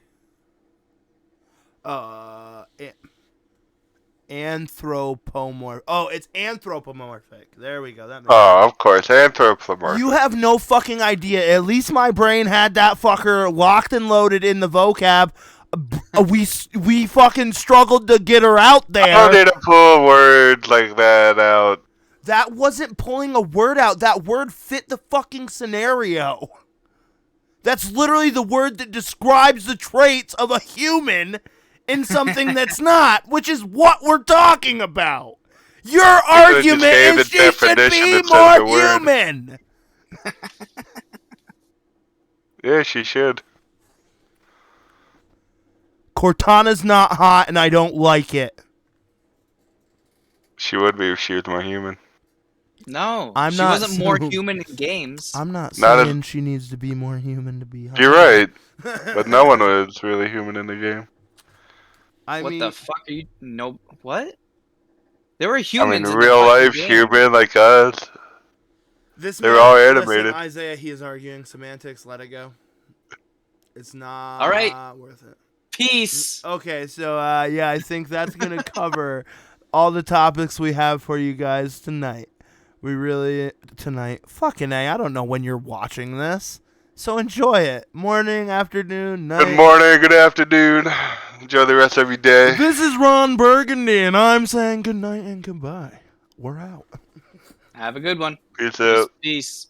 Anthropomorphic. Oh, it's anthropomorphic. There we go. That makes Oh, of course, anthropomorphic. You have no fucking idea. At least my brain had that fucker locked and loaded in the vocab. We fucking struggled to get her out there. I don't need to pull a word like that out. That wasn't pulling a word out. That word fit the fucking scenario. That's literally the word that describes the traits of a human in something that's not, which is what we're talking about. Your argument gave is the she should definition be instead more of the word. human. Yeah, she should. Cortana's not hot, and I don't like it. She would be if she was more human. No, I'm she not wasn't more so- human in games. I'm not Not saying she needs to be more human to be hot. You're right, but no one was really human in the game. I What mean, the fuck are you? No, what? There were I humans. mean, in the real fucking life game. human like us. They're all animated. Listen, Isaiah, he is arguing semantics. Let it go. It's not All right. worth it. Peace. Okay, so yeah, I think that's gonna cover all the topics we have for you guys tonight. Fucking A, I don't know when you're watching this, so enjoy it. Morning, afternoon, night. Good morning, good afternoon. Enjoy the rest of your day. This is Ron Burgundy, and I'm saying good night and goodbye. We're out. Have a good one. Peace out. Peace.